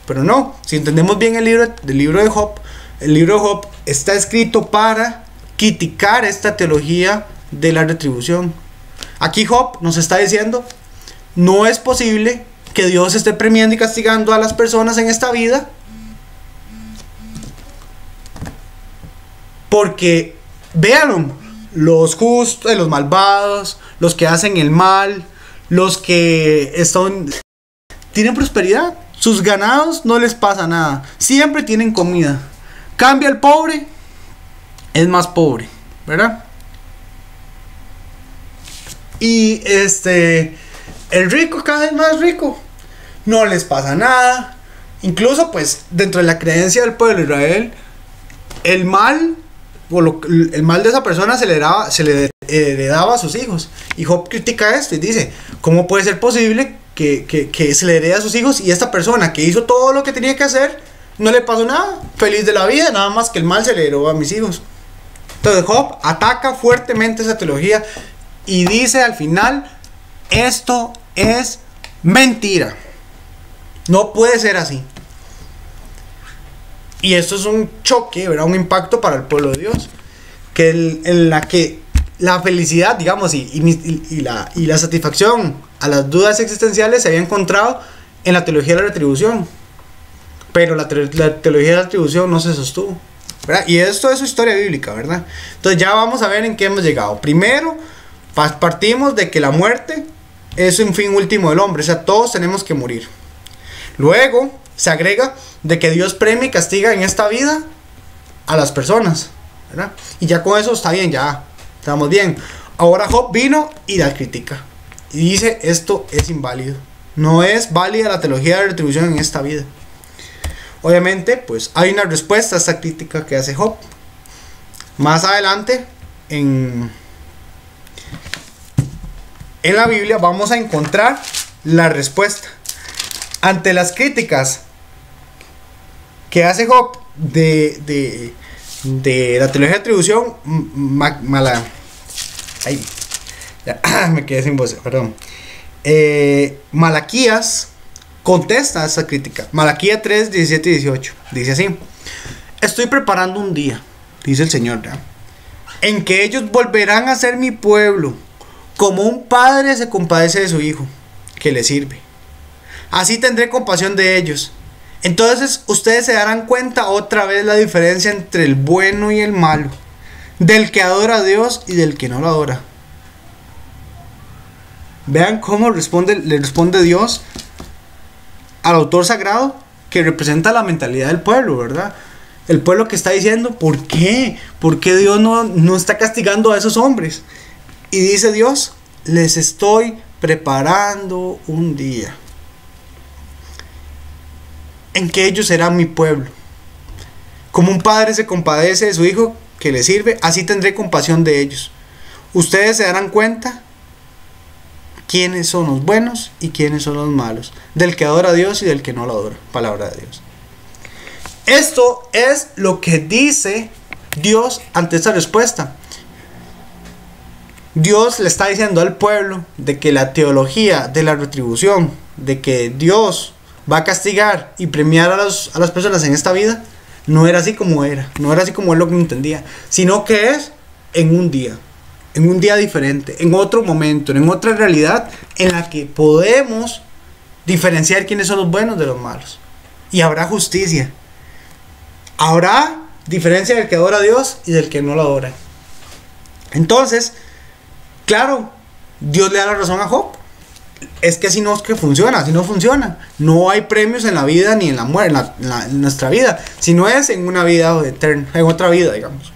pero no. Si entendemos bien el libro de Job está escrito para criticar esta teología de la retribución. Aquí Job nos está diciendo: no es posible que Dios esté premiando y castigando a las personas en esta vida, porque véanlo, los justos, los malvados, los que hacen el mal, los que tienen prosperidad, sus ganados no les pasa nada, siempre tienen comida. Cambia el pobre, es más pobre, ¿verdad? Y el rico cada vez más rico, no les pasa nada. Incluso pues dentro de la creencia del pueblo de Israel, el mal de esa persona se le heredaba a sus hijos. Y Job critica esto y dice: ¿cómo puede ser posible que se le herede a sus hijos y esta persona que hizo todo lo que tenía que hacer no le pasó nada, feliz de la vida, nada más que el mal se le heredó a mis hijos? Entonces Job ataca fuertemente esa teología y dice al final: esto es mentira, no puede ser así. Y esto es un choque, ¿verdad? Un impacto para el pueblo de Dios, en la que la felicidad, digamos, y la satisfacción a las dudas existenciales se había encontrado en la teología de la retribución, pero la teología de la retribución no se sostuvo, ¿verdad? Y esto es su historia bíblica, ¿verdad? Entonces ya vamos a ver en qué hemos llegado. Primero, partimos de que la muerte es un fin último del hombre, o sea, todos tenemos que morir. Luego se agrega de que Dios premia y castiga en esta vida a las personas, ¿verdad? Y ya con eso está bien, ya estamos bien. Ahora Job vino y la critica y dice: esto es inválido, No es válida la teología de retribución en esta vida. Obviamente, pues hay una respuesta a esta crítica que hace Job. Más adelante, en la Biblia, vamos a encontrar la respuesta. Ante las críticas que hace Job de la teología de atribución, me quedé sin voz, perdón. Malaquías contesta a esa crítica. Malaquías 3, 17 y 18. Dice así: estoy preparando un día, dice el Señor, ¿verdad?, en que ellos volverán a ser mi pueblo, como un padre se compadece de su hijo, que le sirve. Así tendré compasión de ellos. Entonces ustedes se darán cuenta otra vez la diferencia entre el bueno y el malo, del que adora a Dios y del que no lo adora. Vean cómo le responde Dios al autor sagrado, que representa la mentalidad del pueblo, ¿verdad? El pueblo que está diciendo, ¿por qué? ¿Por qué Dios no está castigando a esos hombres? Y dice Dios: les estoy preparando un día en que ellos serán mi pueblo. Como un padre se compadece de su hijo que le sirve, así tendré compasión de ellos. Ustedes se darán cuenta quiénes son los buenos y quiénes son los malos, del que adora a Dios y del que no lo adora. Palabra de Dios. Esto es lo que dice Dios ante esta respuesta. Dios le está diciendo al pueblo de que la teología de la retribución, de que Dios va a castigar y premiar a las personas en esta vida, no era así como era, no era así como él lo entendía, sino que es en un día diferente, en otro momento, en otra realidad en la que podemos diferenciar quiénes son los buenos de los malos. Y habrá justicia, habrá diferencia del que adora a Dios y del que no lo adora. Entonces, claro, Dios le da la razón a Job. Es que así no es que funciona, así no funciona. No hay premios en la vida ni en la muerte, en nuestra vida, sino es en una vida eterna, en otra vida, digamos.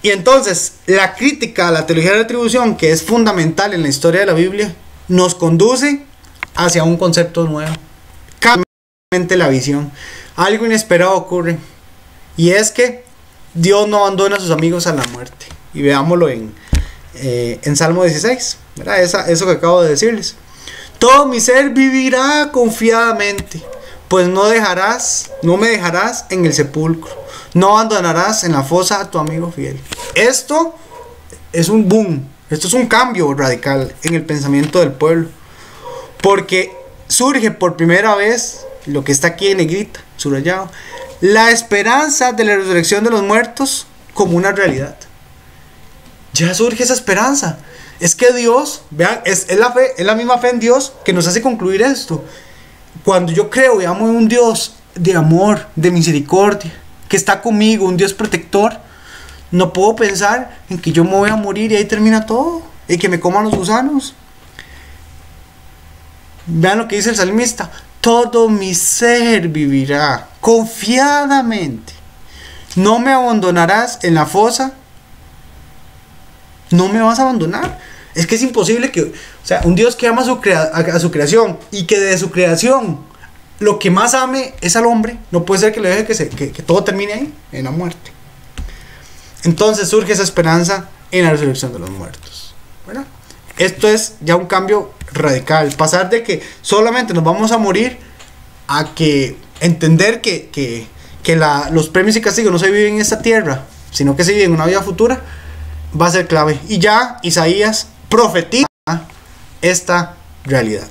Y entonces, la crítica a la teología de la retribución, que es fundamental en la historia de la Biblia, nos conduce hacia un concepto nuevo. Cambia la visión. Algo inesperado ocurre, y es que Dios no abandona a sus amigos a la muerte. Y veámoslo en Salmo 16, ¿verdad? Eso que acabo de decirles. Todo mi ser vivirá confiadamente, pues no me dejarás en el sepulcro, no abandonarás en la fosa a tu amigo fiel. Esto es un boom, esto es un cambio radical en el pensamiento del pueblo, porque surge por primera vez lo que está aquí en negrita, subrayado, la esperanza de la resurrección de los muertos como una realidad. Ya surge esa esperanza. Es que Dios, vean, es la fe, es la misma fe en Dios que nos hace concluir esto. Cuando yo creo y amo en un Dios de amor, de misericordia, que está conmigo, un Dios protector, no puedo pensar en que yo me voy a morir y ahí termina todo, y que me coman los gusanos. Vean lo que dice el salmista: todo mi ser vivirá confiadamente, no me abandonarás en la fosa. No me vas a abandonar. Es que es imposible que, o sea, un Dios que ama a su creación, y que de su creación lo que más ame es al hombre, no puede ser que le deje que todo termine ahí, en la muerte. Entonces surge esa esperanza en la resurrección de los muertos, ¿verdad? Esto es ya un cambio radical, pasar de que solamente nos vamos a morir a que entender que los premios y castigos no se viven en esta tierra, sino que se viven en una vida futura, va a ser clave. Y ya Isaías profetiza esta realidad.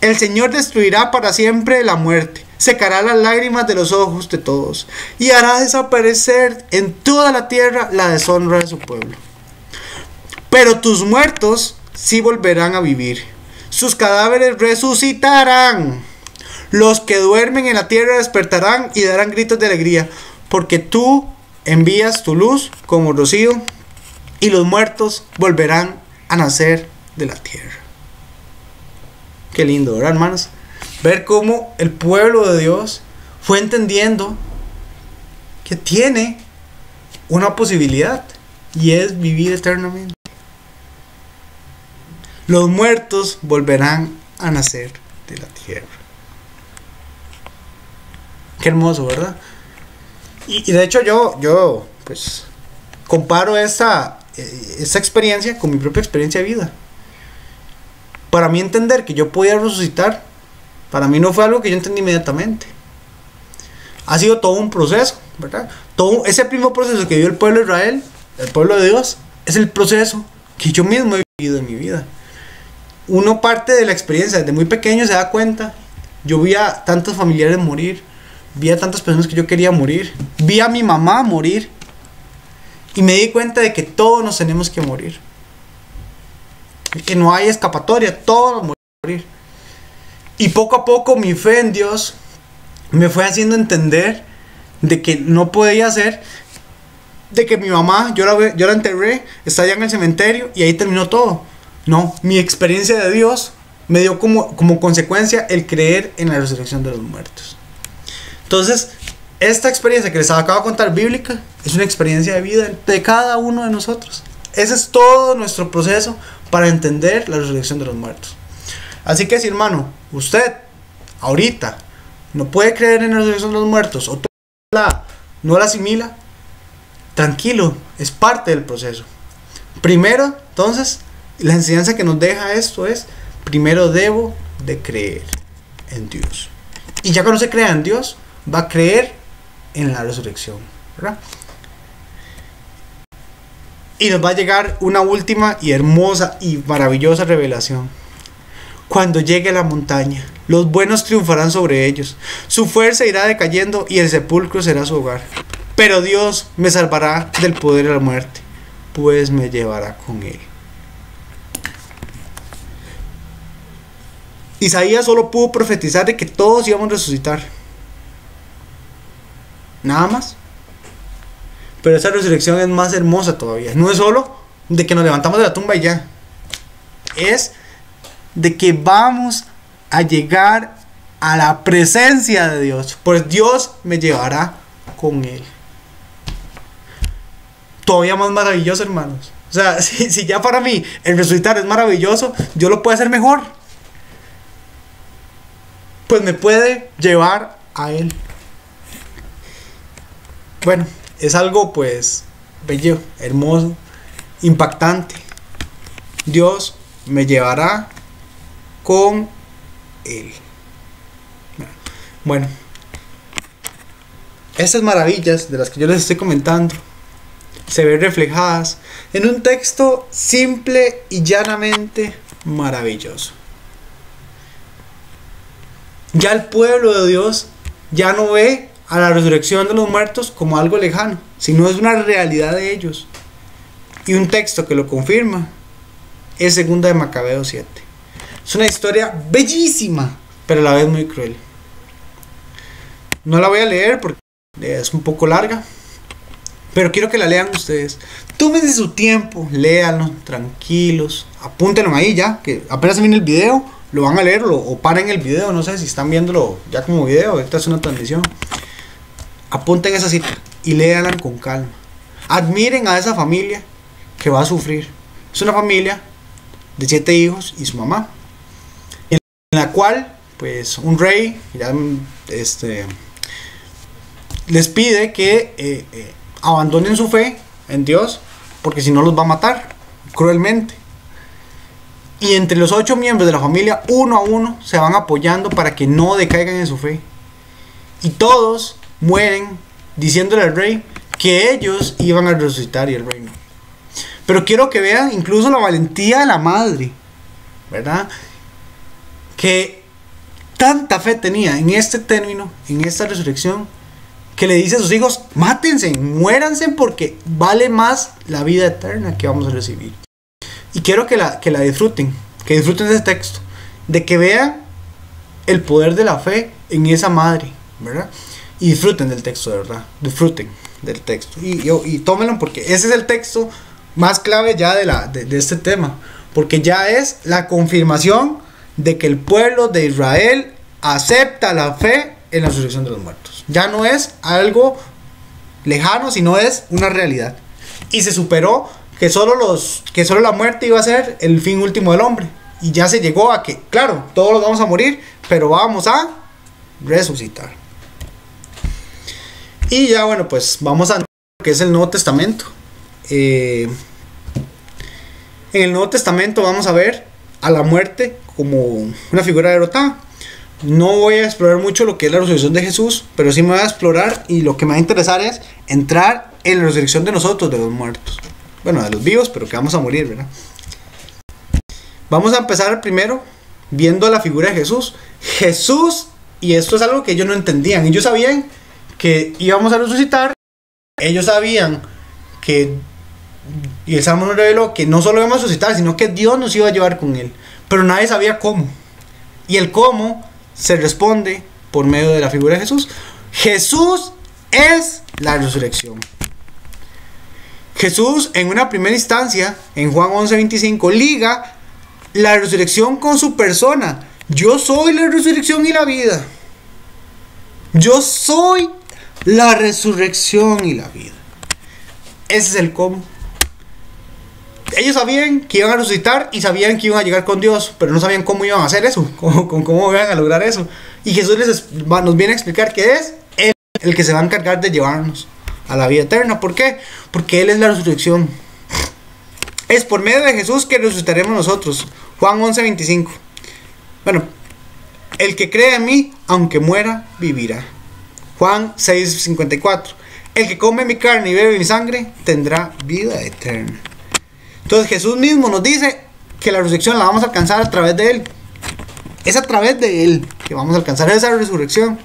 El Señor destruirá para siempre la muerte, secará las lágrimas de los ojos de todos, y hará desaparecer en toda la tierra la deshonra de su pueblo. Pero tus muertos sí volverán a vivir, sus cadáveres resucitarán. Los que duermen en la tierra despertarán y darán gritos de alegría, porque tú envías tu luz como rocío, y los muertos volverán a nacer de la tierra. Qué lindo, ¿verdad, hermanos? Ver cómo el pueblo de Dios fue entendiendo que tiene una posibilidad, y es vivir eternamente. Los muertos volverán a nacer de la tierra. Qué hermoso, ¿verdad? Y de hecho yo pues comparo esta experiencia con mi propia experiencia de vida. Para mí entender que yo podía resucitar, para mí no fue algo que yo entendí inmediatamente. Ha sido todo un proceso, ¿verdad? Todo ese mismo proceso que vivió el pueblo de Israel, el pueblo de Dios, es el proceso que yo mismo he vivido en mi vida. Uno parte de la experiencia, desde muy pequeño se da cuenta. Yo vi a tantos familiares morir, vi a tantas personas que yo quería morir, vi a mi mamá morir, y me di cuenta de que todos nos tenemos que morir, que no hay escapatoria, todos nos morir. Y poco a poco mi fe en Dios me fue haciendo entender de que no podía ser, de que mi mamá, yo la enterré, está allá en el cementerio y ahí terminó todo. No, mi experiencia de Dios me dio como consecuencia el creer en la resurrección de los muertos. Entonces, esta experiencia que les acabo de contar bíblica es una experiencia de vida de cada uno de nosotros. Ese es todo nuestro proceso para entender la resurrección de los muertos. Así que si, hermano, usted ahorita no puede creer en la resurrección de los muertos o no la asimila, tranquilo, es parte del proceso. Primero, entonces, la enseñanza que nos deja esto es: primero debo de creer en Dios. Y ya cuando se crea en Dios, va a creer en la resurrección, ¿verdad? Y nos va a llegar una última y hermosa y maravillosa revelación. Cuando llegue la montaña, los buenos triunfarán sobre ellos. Su fuerza irá decayendo y el sepulcro será su hogar. Pero Dios me salvará del poder de la muerte, pues me llevará con él. Isaías solo pudo profetizar de que todos íbamos a resucitar. Nada más. Pero esa resurrección es más hermosa todavía. No es solo de que nos levantamos de la tumba y ya. Es de que vamos a llegar a la presencia de Dios. Pues Dios me llevará con él. Todavía más maravilloso, hermanos. O sea, si ya para mí el resucitar es maravilloso, yo lo puedo hacer mejor. Pues me puede llevar a él. Bueno, es algo pues bello, hermoso, impactante. Dios me llevará con él. Bueno, estas maravillas de las que yo les estoy comentando se ven reflejadas en un texto simple y llanamente maravilloso. Ya el pueblo de Dios ya no ve a la resurrección de los muertos como algo lejano, sino es una realidad de ellos. Y un texto que lo confirma es 2 de Macabeos 7. Es una historia bellísima, pero a la vez muy cruel. No la voy a leer porque es un poco larga, pero quiero que la lean ustedes. Tómense su tiempo, léanlo, tranquilos, apúntenlo ahí ya, que apenas se viene el video, lo van a leer o paren el video, no sé si están viéndolo ya como video, ahorita es una transmisión. Apunten esa cita y léanla con calma. Admiren a esa familia que va a sufrir. Es una familia de 7 hijos y su mamá, en la cual pues un rey ya, les pide que abandonen su fe en Dios, porque si no los va a matar cruelmente. Y entre los 8 miembros de la familia, uno a uno se van apoyando para que no decaigan en su fe. Y todos mueren diciéndole al rey que ellos iban a resucitar y el rey no. Pero quiero que vean incluso la valentía de la madre, ¿verdad? Que tanta fe tenía en este término, en esta resurrección, que le dice a sus hijos: mátense, muéranse, porque vale más la vida eterna que vamos a recibir. Y quiero que la disfruten, que disfruten de ese texto, de que vean el poder de la fe en esa madre, ¿verdad? Y disfruten del texto, de verdad, disfruten del texto. Y tómenlo, porque ese es el texto más clave ya de este tema, porque ya es la confirmación de que el pueblo de Israel acepta la fe en la resurrección de los muertos. Ya no es algo lejano, sino es una realidad. Y se superó que solo la muerte iba a ser el fin último del hombre. y ya se llegó a que, claro, todos vamos a morir, pero vamos a resucitar. Y ya bueno, pues vamos a lo que es el Nuevo Testamento. En el Nuevo Testamento vamos a ver a la muerte como una figura derrotada. No voy a explorar mucho lo que es la resurrección de Jesús, pero sí me voy a explorar, y lo que me va a interesar es entrar en la resurrección de nosotros, de los muertos. Bueno, de los vivos, pero que vamos a morir, ¿verdad? Vamos a empezar primero viendo la figura de Jesús. Jesús, y esto es algo que ellos no entendían. Ellos sabían que íbamos a resucitar. Ellos sabían que, y el Salmo nos reveló que no solo íbamos a resucitar, sino que Dios nos iba a llevar con él. Pero nadie sabía cómo. Y el cómo se responde por medio de la figura de Jesús. Jesús es la resurrección. Jesús, en una primera instancia, en Juan 11:25, liga la resurrección con su persona. Yo soy la resurrección y la vida. Yo soy la resurrección y la vida. Ese es el cómo. Ellos sabían que iban a resucitar y sabían que iban a llegar con Dios, pero no sabían cómo iban a hacer eso, cómo iban a lograr eso. Y Jesús nos viene a explicar que es Él el que se va a encargar de llevarnos a la vida eterna. ¿Por qué? Porque Él es la resurrección. Es por medio de Jesús que resucitaremos nosotros. Juan 11:25. Bueno, el que cree en mí, aunque muera, vivirá. Juan 6:54. El que come mi carne y bebe mi sangre, tendrá vida eterna. Entonces Jesús mismo nos dice que la resurrección la vamos a alcanzar a través de Él. Es a través de Él que vamos a alcanzar esa resurrección.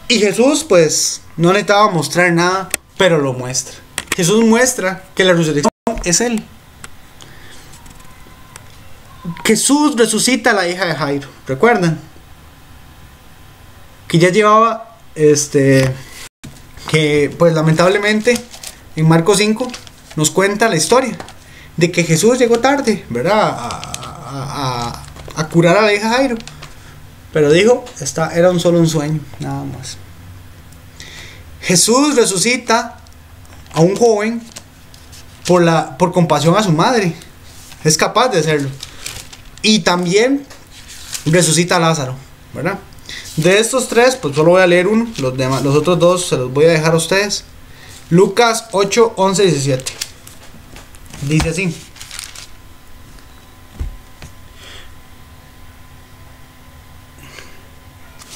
Y Jesús pues no necesitaba mostrar nada, pero lo muestra. Jesús muestra que la resurrección es Él. Jesús resucita a la hija de Jairo. ¿Recuerdan? Que ya llevaba que pues lamentablemente en Marcos 5 nos cuenta la historia de que Jesús llegó tarde, ¿verdad? A curar a la hija de Jairo. Pero dijo, era solo un sueño, nada más. Jesús resucita a un joven por compasión a su madre. Es capaz de hacerlo. Y también resucita a Lázaro, ¿verdad? De estos tres, pues solo voy a leer uno. Los otros dos se los voy a dejar a ustedes. Lucas 8, 11, 17. Dice así.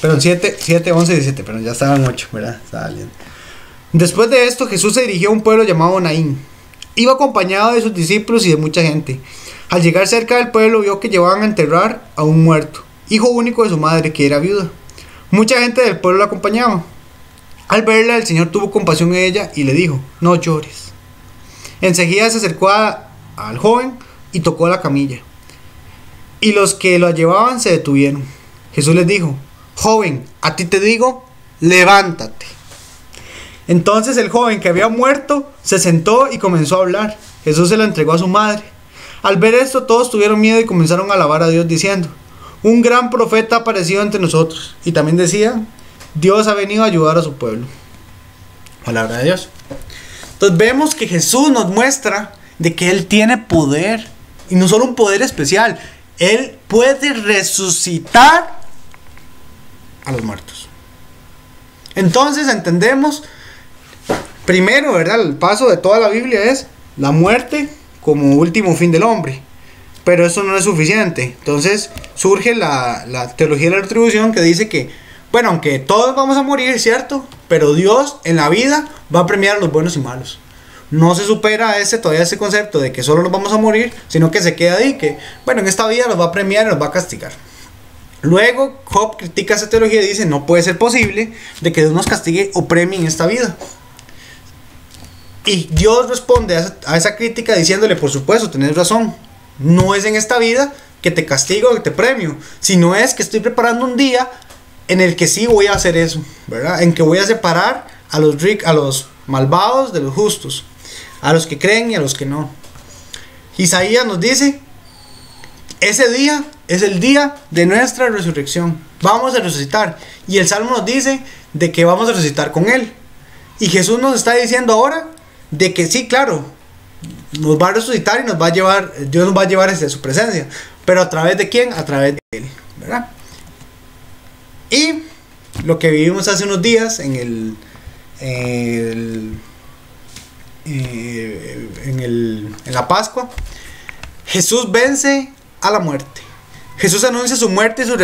Perdón, 7, 11, 17. Pero ya estaban 8, ¿verdad? Estaba leyendo. Después de esto, Jesús se dirigió a un pueblo llamado Naín. Iba acompañado de sus discípulos y de mucha gente. Al llegar cerca del pueblo, vio que llevaban a enterrar a un muerto, hijo único de su madre, que era viuda. Mucha gente del pueblo la acompañaba. Al verla, el Señor tuvo compasión de ella y le dijo, no llores. Enseguida se acercó al joven y tocó la camilla. Y los que lo llevaban se detuvieron. Jesús les dijo, joven, a ti te digo, levántate. Entonces el joven que había muerto se sentó y comenzó a hablar. Jesús se lo entregó a su madre. Al ver esto, todos tuvieron miedo y comenzaron a alabar a Dios diciendo, un gran profeta ha aparecido entre nosotros. Y también decía, Dios ha venido a ayudar a su pueblo. Palabra de Dios. Entonces vemos que Jesús nos muestra de que Él tiene poder. Y no solo un poder especial. Él puede resucitar a los muertos. Entonces entendemos, primero, ¿verdad? El paso de toda la Biblia es la muerte como último fin del hombre. Pero eso no es suficiente. Entonces surge la teología de la retribución, que dice que, bueno, aunque todos vamos a morir, ¿cierto? Pero Dios en la vida va a premiar a los buenos y malos. No se supera todavía ese concepto de que solo nos vamos a morir, sino que se queda ahí, que, bueno, en esta vida nos va a premiar y nos va a castigar. Luego Job critica esa teología y dice, no puede ser posible de que Dios nos castigue o premie en esta vida. Y Dios responde a esa crítica diciéndole, por supuesto, tenés razón. No es en esta vida que te castigo o que te premio, sino es que estoy preparando un día en el que sí voy a hacer eso, ¿verdad? En que voy a separar a los malvados de los justos, a los que creen y a los que no. Isaías nos dice, ese día es el día de nuestra resurrección. Vamos a resucitar. Y el Salmo nos dice de que vamos a resucitar con Él. Y Jesús nos está diciendo ahora de que sí, claro, nos va a resucitar y nos va a llevar, Dios nos va a llevar hacia su presencia. Pero ¿a través de quién? A través de Él, ¿verdad? Y lo que vivimos hace unos días en la Pascua, Jesús vence a la muerte. Jesús anuncia su muerte y su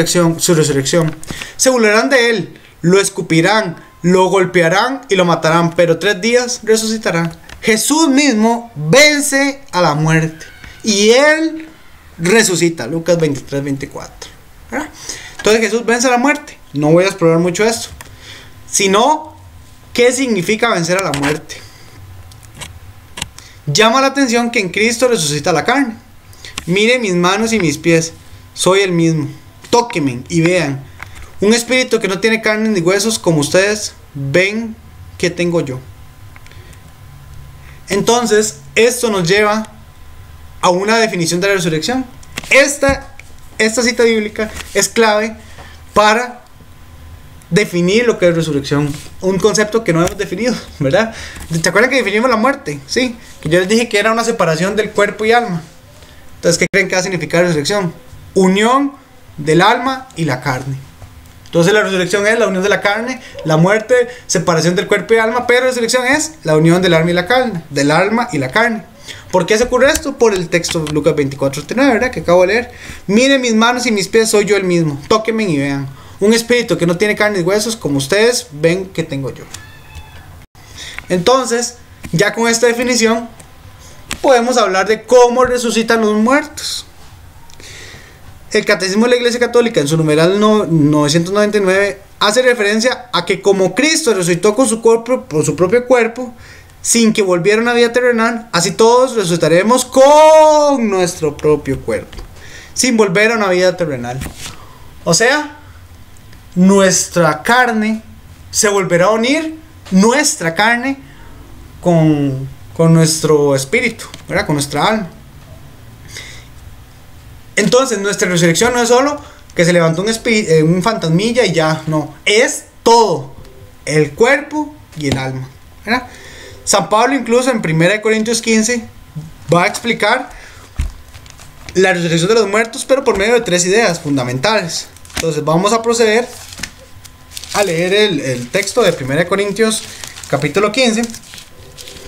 resurrección. Se burlarán de Él, lo escupirán, lo golpearán y lo matarán, pero 3 días resucitará. Jesús mismo vence a la muerte y Él resucita. Lucas 23, 24. ¿Verdad? Entonces Jesús vence a la muerte. No voy a explorar mucho esto, sino qué significa vencer a la muerte. Llama la atención que en Cristo resucita la carne. Miren mis manos y mis pies, soy el mismo. Tóquenme y vean. Un espíritu que no tiene carne ni huesos, como ustedes ven que tengo yo. Entonces, esto nos lleva a una definición de la resurrección. Esta cita bíblica es clave para definir lo que es resurrección. Un concepto que no hemos definido, ¿verdad? ¿Se acuerdan que definimos la muerte? Sí, que yo les dije que era una separación del cuerpo y alma. Entonces, ¿qué creen que va a significar resurrección? Unión del alma y la carne. Entonces la resurrección es la unión de la carne, la muerte, separación del cuerpo y alma, pero la resurrección es la unión del alma y la carne, del alma y la carne. ¿Por qué se ocurre esto? Por el texto de Lucas 24:39, ¿verdad? Que acabo de leer. Miren mis manos y mis pies, soy yo el mismo. Tóquenme y vean. Un espíritu que no tiene carne y huesos, como ustedes ven que tengo yo. Entonces, ya con esta definición, podemos hablar de cómo resucitan los muertos. El Catecismo de la Iglesia Católica, en su numeral 999, hace referencia a que como Cristo resucitó con su cuerpo, por su propio cuerpo, sin que volviera a una vida terrenal, así todos resucitaremos con nuestro propio cuerpo, sin volver a una vida terrenal. O sea, nuestra carne se volverá a unir, nuestra carne, con nuestro espíritu, ¿verdad? Con nuestra alma. Entonces nuestra resurrección no es solo que se levantó un fantasmilla y ya, no, es todo, el cuerpo y el alma, ¿verdad? San Pablo incluso en 1 Corintios 15 va a explicar la resurrección de los muertos, pero por medio de 3 ideas fundamentales. Entonces vamos a proceder a leer el texto de 1 Corintios capítulo 15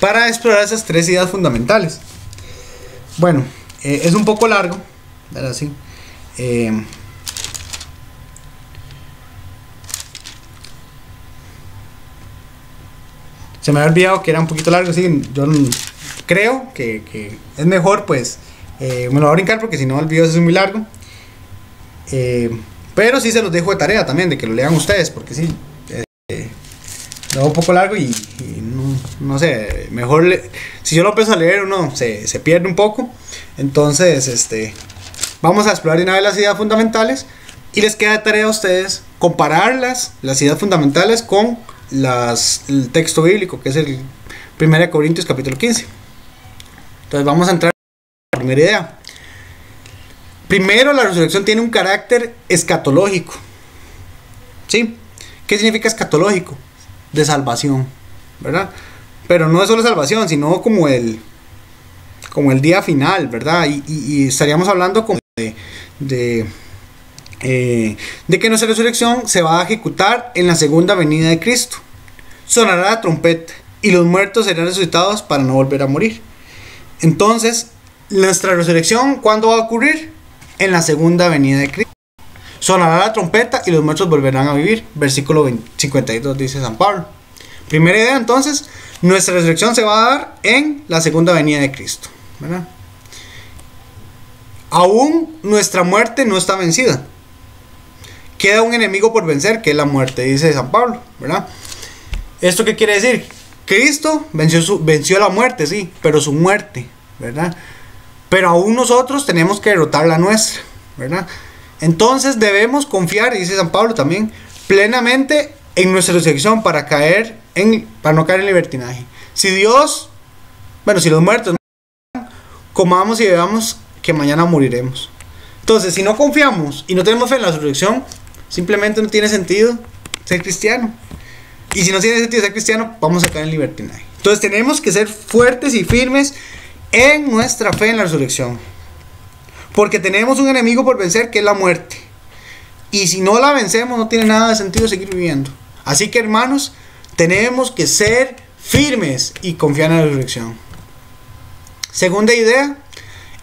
para explorar esas 3 ideas fundamentales. Bueno, es un poco largo, ¿verdad? Sí. Se me había olvidado que era un poquito largo, sí. Yo creo que es mejor, pues, me lo voy a brincar porque si no el video es muy largo. Pero sí se los dejo de tarea también, de que lo lean ustedes, porque sí, lo un poco largo y no sé, mejor si yo lo empiezo a leer uno se pierde un poco. Entonces, vamos a explorar de una vez las ideas fundamentales y les queda de tarea a ustedes compararlas, las ideas fundamentales, con el texto bíblico, que es el 1 Corintios capítulo 15. Entonces vamos a entrar a la primera idea. Primero, la resurrección tiene un carácter escatológico. ¿Sí? ¿Qué significa escatológico? De salvación, ¿verdad? Pero no es solo salvación, sino como el día final, ¿verdad? Y estaríamos hablando como de que nuestra resurrección se va a ejecutar en la segunda venida de Cristo. Sonará la trompeta y los muertos serán resucitados para no volver a morir. Entonces, nuestra resurrección, ¿cuándo va a ocurrir? En la segunda venida de Cristo. Sonará la trompeta y los muertos volverán a vivir. Versículo 52 dice San Pablo. Primera idea, entonces, nuestra resurrección se va a dar en la segunda venida de Cristo, ¿verdad? Aún nuestra muerte no está vencida. Queda un enemigo por vencer, que es la muerte, dice San Pablo, ¿verdad? ¿Esto qué quiere decir? Cristo venció la muerte, sí, pero su muerte, ¿verdad? Pero aún nosotros tenemos que derrotar la nuestra, ¿verdad? Entonces debemos confiar, dice San Pablo también, plenamente en nuestra resurrección para no caer en libertinaje. Si los muertos comamos y bebamos, que mañana moriremos. Entonces, si no confiamos y no tenemos fe en la resurrección, simplemente no tiene sentido ser cristiano. Y si no tiene sentido ser cristiano, vamos a caer en libertinaje. Entonces tenemos que ser fuertes y firmes en nuestra fe en la resurrección. Porque tenemos un enemigo por vencer, que es la muerte. Y si no la vencemos, no tiene nada de sentido seguir viviendo. Así que, hermanos, tenemos que ser firmes y confiar en la resurrección. Segunda idea,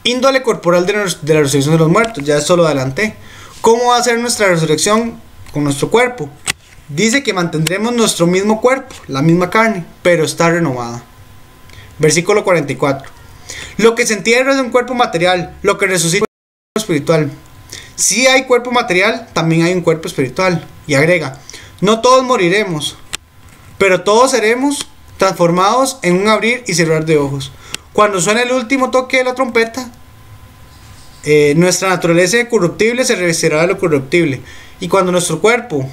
índole corporal de la resurrección de los muertos. Ya esto lo adelanté. ¿Cómo va a ser nuestra resurrección con nuestro cuerpo? Dice que mantendremos nuestro mismo cuerpo, la misma carne, pero está renovada. Versículo 44. Lo que se entierra es un cuerpo material, lo que resucita es un cuerpo espiritual. Si hay cuerpo material, también hay un cuerpo espiritual. Y agrega, no todos moriremos, pero todos seremos transformados en un abrir y cerrar de ojos. Cuando suene el último toque de la trompeta, nuestra naturaleza corruptible se revestirá de lo corruptible. Y cuando nuestro cuerpo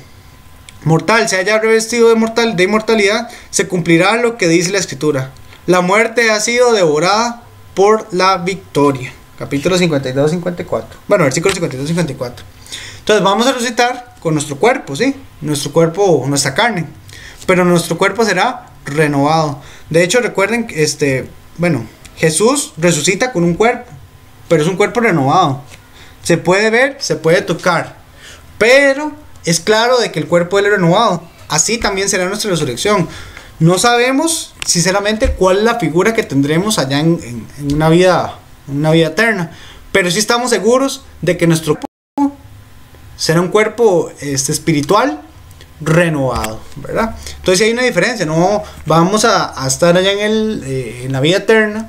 mortal se haya revestido de inmortalidad, se cumplirá lo que dice la Escritura. La muerte ha sido devorada por la victoria. Capítulo 52-54. Bueno, versículo 52-54. Entonces vamos a resucitar con nuestro cuerpo, ¿sí? Nuestro cuerpo, nuestra carne. Pero nuestro cuerpo será renovado. De hecho, recuerden que Jesús resucita con un cuerpo, pero es un cuerpo renovado. Se puede ver, se puede tocar, pero es claro de que el cuerpo de él es renovado. Así también será nuestra resurrección. No sabemos sinceramente cuál es la figura que tendremos allá en una vida eterna, pero sí estamos seguros de que nuestro cuerpo será un cuerpo espiritual renovado, ¿verdad? Entonces hay una diferencia. No vamos a estar allá en la vida eterna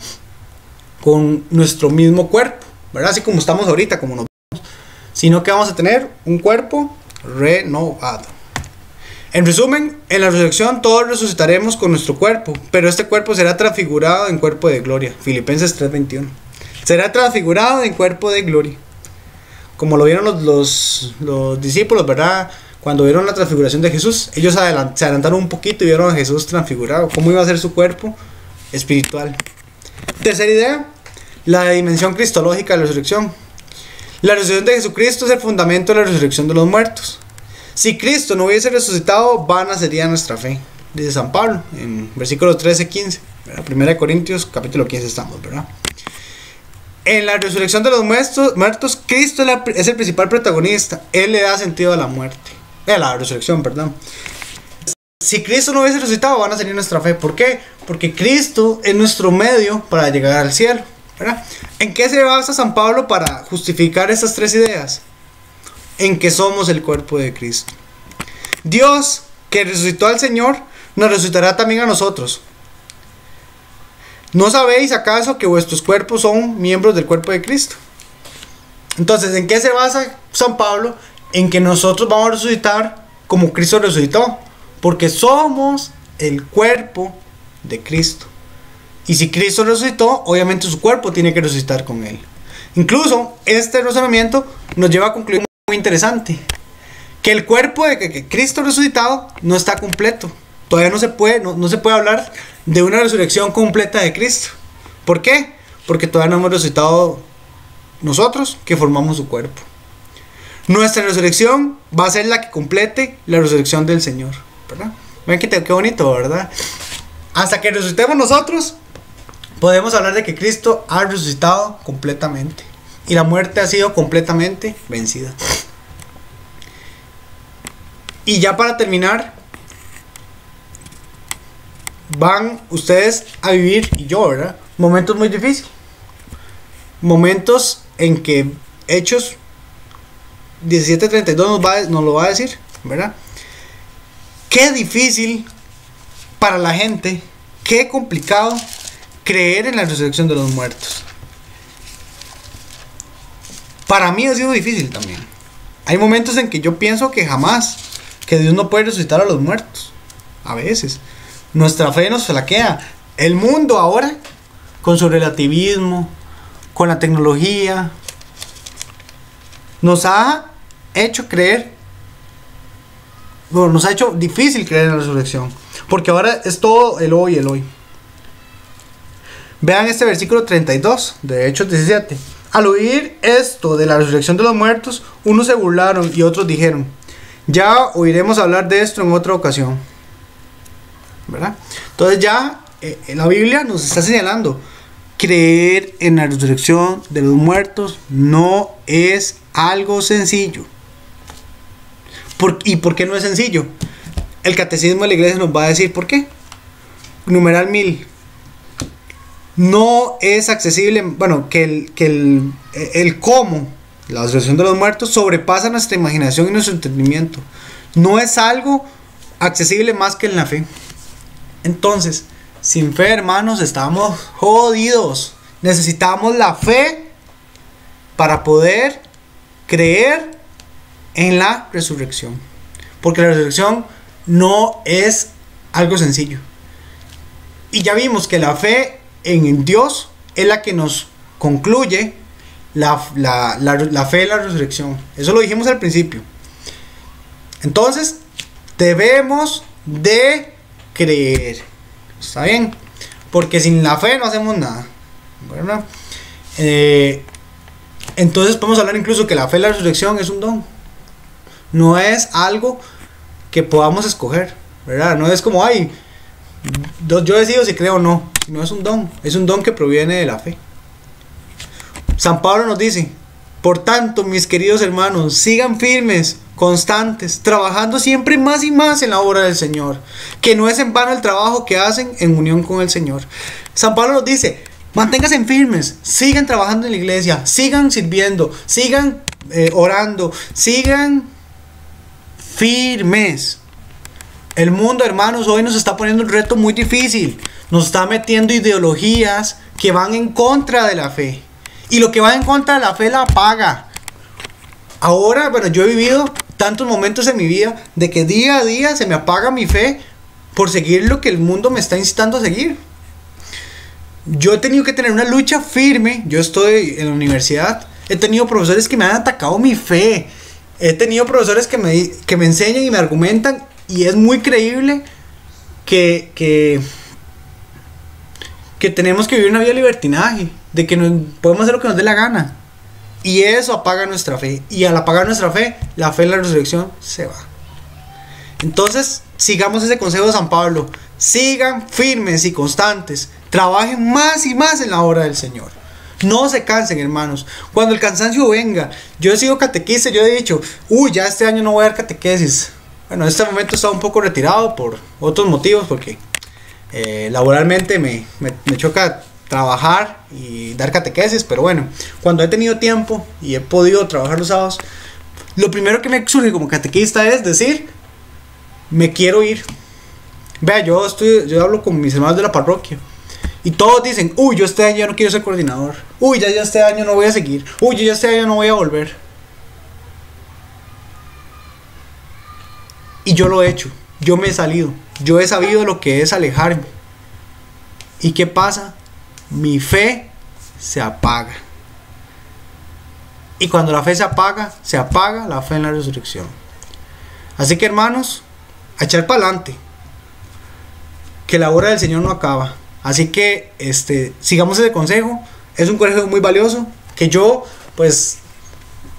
con nuestro mismo cuerpo, ¿verdad? Así como estamos ahorita, como nos vemos, sino que vamos a tener un cuerpo renovado. En resumen, en la resurrección todos resucitaremos con nuestro cuerpo, pero este cuerpo será transfigurado en cuerpo de gloria. Filipenses 3:21. Será transfigurado en cuerpo de gloria. Como lo vieron los discípulos, ¿verdad? Cuando vieron la transfiguración de Jesús, ellos se adelantaron un poquito y vieron a Jesús transfigurado. ¿Cómo iba a ser su cuerpo espiritual? Tercera idea, la dimensión cristológica de la resurrección. La resurrección de Jesucristo es el fundamento de la resurrección de los muertos. Si Cristo no hubiese resucitado, vana sería nuestra fe, dice San Pablo en versículos 13-15, 1 Corintios capítulo 15 estamos, ¿verdad? En la resurrección de los muertos, Cristo es el principal protagonista. Él le da sentido a la muerte, a la resurrección, perdón. Si Cristo no hubiese resucitado, van a sería nuestra fe. ¿Por qué? Porque Cristo es nuestro medio para llegar al cielo, ¿verdad? ¿En qué se basa San Pablo para justificar estas tres ideas? En que somos el cuerpo de Cristo. Dios, que resucitó al Señor, nos resucitará también a nosotros. ¿No sabéis acaso que vuestros cuerpos son miembros del cuerpo de Cristo? Entonces, ¿en qué se basa San Pablo? En que nosotros vamos a resucitar como Cristo resucitó, porque somos el cuerpo de Cristo. Y si Cristo resucitó, obviamente su cuerpo tiene que resucitar con él. Incluso este razonamiento nos lleva a concluir muy interesante, que el cuerpo de que Cristo resucitado no está completo. Todavía no se puede hablar de una resurrección completa de Cristo. ¿Por qué? Porque todavía no hemos resucitado nosotros, que formamos su cuerpo. Nuestra resurrección va a ser la que complete la resurrección del Señor, ¿verdad? Ven qué bonito, ¿verdad? Hasta que resucitemos nosotros, podemos hablar de que Cristo ha resucitado completamente y la muerte ha sido completamente vencida. Y ya para terminar, van ustedes a vivir, y yo, ¿verdad?, momentos muy difíciles. Momentos en que Hechos 17:32 nos lo va a decir, ¿verdad? Qué difícil para la gente, qué complicado creer en la resurrección de los muertos. Para mí ha sido difícil también. Hay momentos en que yo pienso que jamás, que Dios no puede resucitar a los muertos. A veces nuestra fe nos flaquea. El mundo ahora, con su relativismo, con la tecnología, nos ha hecho creer, bueno, nos ha hecho difícil creer en la resurrección, porque ahora es todo el hoy, el hoy. Vean este versículo 32 de Hechos 17. Al oír esto de la resurrección de los muertos, unos se burlaron y otros dijeron: ya oiremos hablar de esto en otra ocasión, ¿verdad? Entonces ya la Biblia nos está señalando creer en la resurrección de los muertos no es algo sencillo. ¿Y por qué no es sencillo? El catecismo de la iglesia nos va a decir por qué. Numeral 1000. No es accesible, bueno, que el cómo, la resurrección de los muertos, sobrepasa nuestra imaginación y nuestro entendimiento. No es algo accesible más que en la fe. Entonces, sin fe, hermanos, estamos jodidos. Necesitamos la fe para poder creer en la resurrección. Porque la resurrección no es algo sencillo. Y ya vimos que la fe en Dios es la que nos concluye la fe en la resurrección. Eso lo dijimos al principio. Entonces, debemos de creer. ¿Está bien? Porque sin la fe no hacemos nada, ¿verdad? Entonces podemos hablar incluso que la fe en la resurrección es un don. No es algo que podamos escoger, ¿verdad? No es como, ay, yo decido si creo o no. No es un don. Es un don que proviene de la fe. San Pablo nos dice: por tanto, mis queridos hermanos, sigan firmes, constantes, trabajando siempre más y más en la obra del Señor, que no es en vano el trabajo que hacen en unión con el Señor. San Pablo nos dice: manténganse firmes, sigan trabajando en la iglesia, sigan sirviendo, sigan orando, sigan firmes. El mundo, hermanos, hoy nos está poniendo un reto muy difícil. Nos está metiendo ideologías que van en contra de la fe. Y lo que va en contra de la fe la apaga. Ahora, bueno, yo he vivido tantos momentos en mi vida de que día a día se me apaga mi fe por seguir lo que el mundo me está incitando a seguir. Yo he tenido que tener una lucha firme. Yo estoy en la universidad. He tenido profesores que me han atacado mi fe. He tenido profesores que me enseñan y me argumentan. Y es muy creíble que tenemos que vivir una vida de libertinaje, de que podemos hacer lo que nos dé la gana. Y eso apaga nuestra fe. Y al apagar nuestra fe, la fe en la resurrección se va. Entonces, sigamos ese consejo de San Pablo. Sigan firmes y constantes. Trabajen más y más en la obra del Señor. No se cansen, hermanos. Cuando el cansancio venga, yo he sido catequista, yo he dicho, ya este año no voy a dar catequesis. Bueno, en este momento he estado un poco retirado por otros motivos, porque laboralmente me choca trabajar y dar catequesis, pero bueno, cuando he tenido tiempo y he podido trabajar los sábados, lo primero que me surge como catequista es decir, me quiero ir. Vea, yo hablo con mis hermanos de la parroquia y todos dicen, yo este año ya no quiero ser coordinador, ya este año no voy a seguir, yo ya este año no voy a volver. Y yo lo he hecho, yo me he salido, yo he sabido lo que es alejarme. ¿Y qué pasa? Mi fe se apaga. Y cuando la fe se apaga la fe en la resurrección. Así que, hermanos, a echar para adelante, que la obra del Señor no acaba. Así que sigamos ese consejo. Es un consejo muy valioso, que yo pues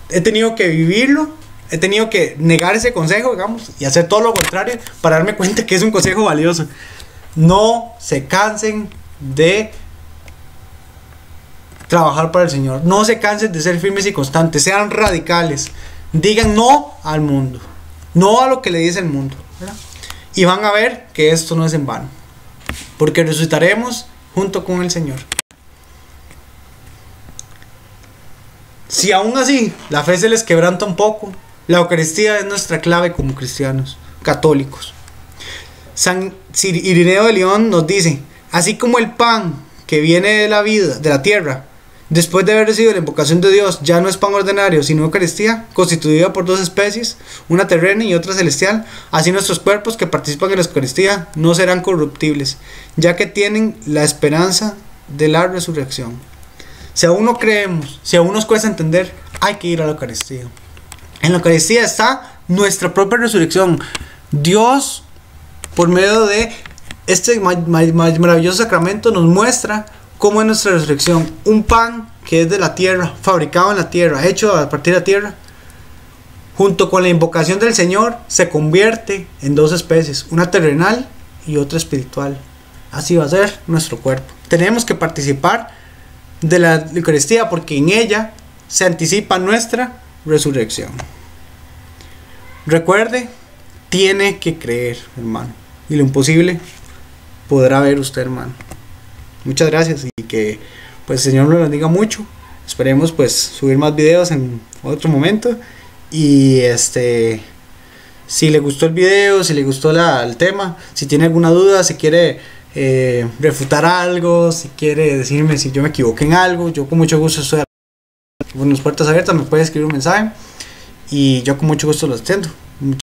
he tenido que vivirlo. He tenido que negar ese consejo, digamos, y hacer todo lo contrario para darme cuenta que es un consejo valioso. No se cansen de trabajar para el Señor. No se cansen de ser firmes y constantes. Sean radicales. Digan no al mundo. No a lo que le dice el mundo, ¿verdad? Y van a ver que esto no es en vano. Porque resucitaremos junto con el Señor. Si aún así la fe se les quebranta un poco, la Eucaristía es nuestra clave como cristianos católicos. San Irineo de León nos dice: así como el pan que viene de la vida, de la tierra, después de haber recibido la invocación de Dios, ya no es pan ordinario, sino Eucaristía, constituida por dos especies, una terrena y otra celestial, así nuestros cuerpos que participan en la Eucaristía no serán corruptibles, ya que tienen la esperanza de la resurrección. Si aún no creemos, si aún nos cuesta entender, hay que ir a la Eucaristía. En la Eucaristía está nuestra propia resurrección. Dios, por medio de este maravilloso sacramento, nos muestra cómo es nuestra resurrección. Un pan que es de la tierra, fabricado en la tierra, hecho a partir de la tierra, junto con la invocación del Señor, se convierte en dos especies, una terrenal y otra espiritual. Así va a ser nuestro cuerpo. Tenemos que participar de la Eucaristía, porque en ella se anticipa nuestra resurrección. Recuerde, tiene que creer, hermano, y lo imposible podrá ver usted, hermano. Muchas gracias y que pues el Señor nos bendiga mucho. Esperemos pues subir más videos en otro momento. Y si le gustó el video, si le gustó el tema, si tiene alguna duda, si quiere refutar algo, si quiere decirme si yo me equivoqué en algo, yo con mucho gusto estoy con las puertas abiertas, me puede escribir un mensaje y yo con mucho gusto lo atiendo.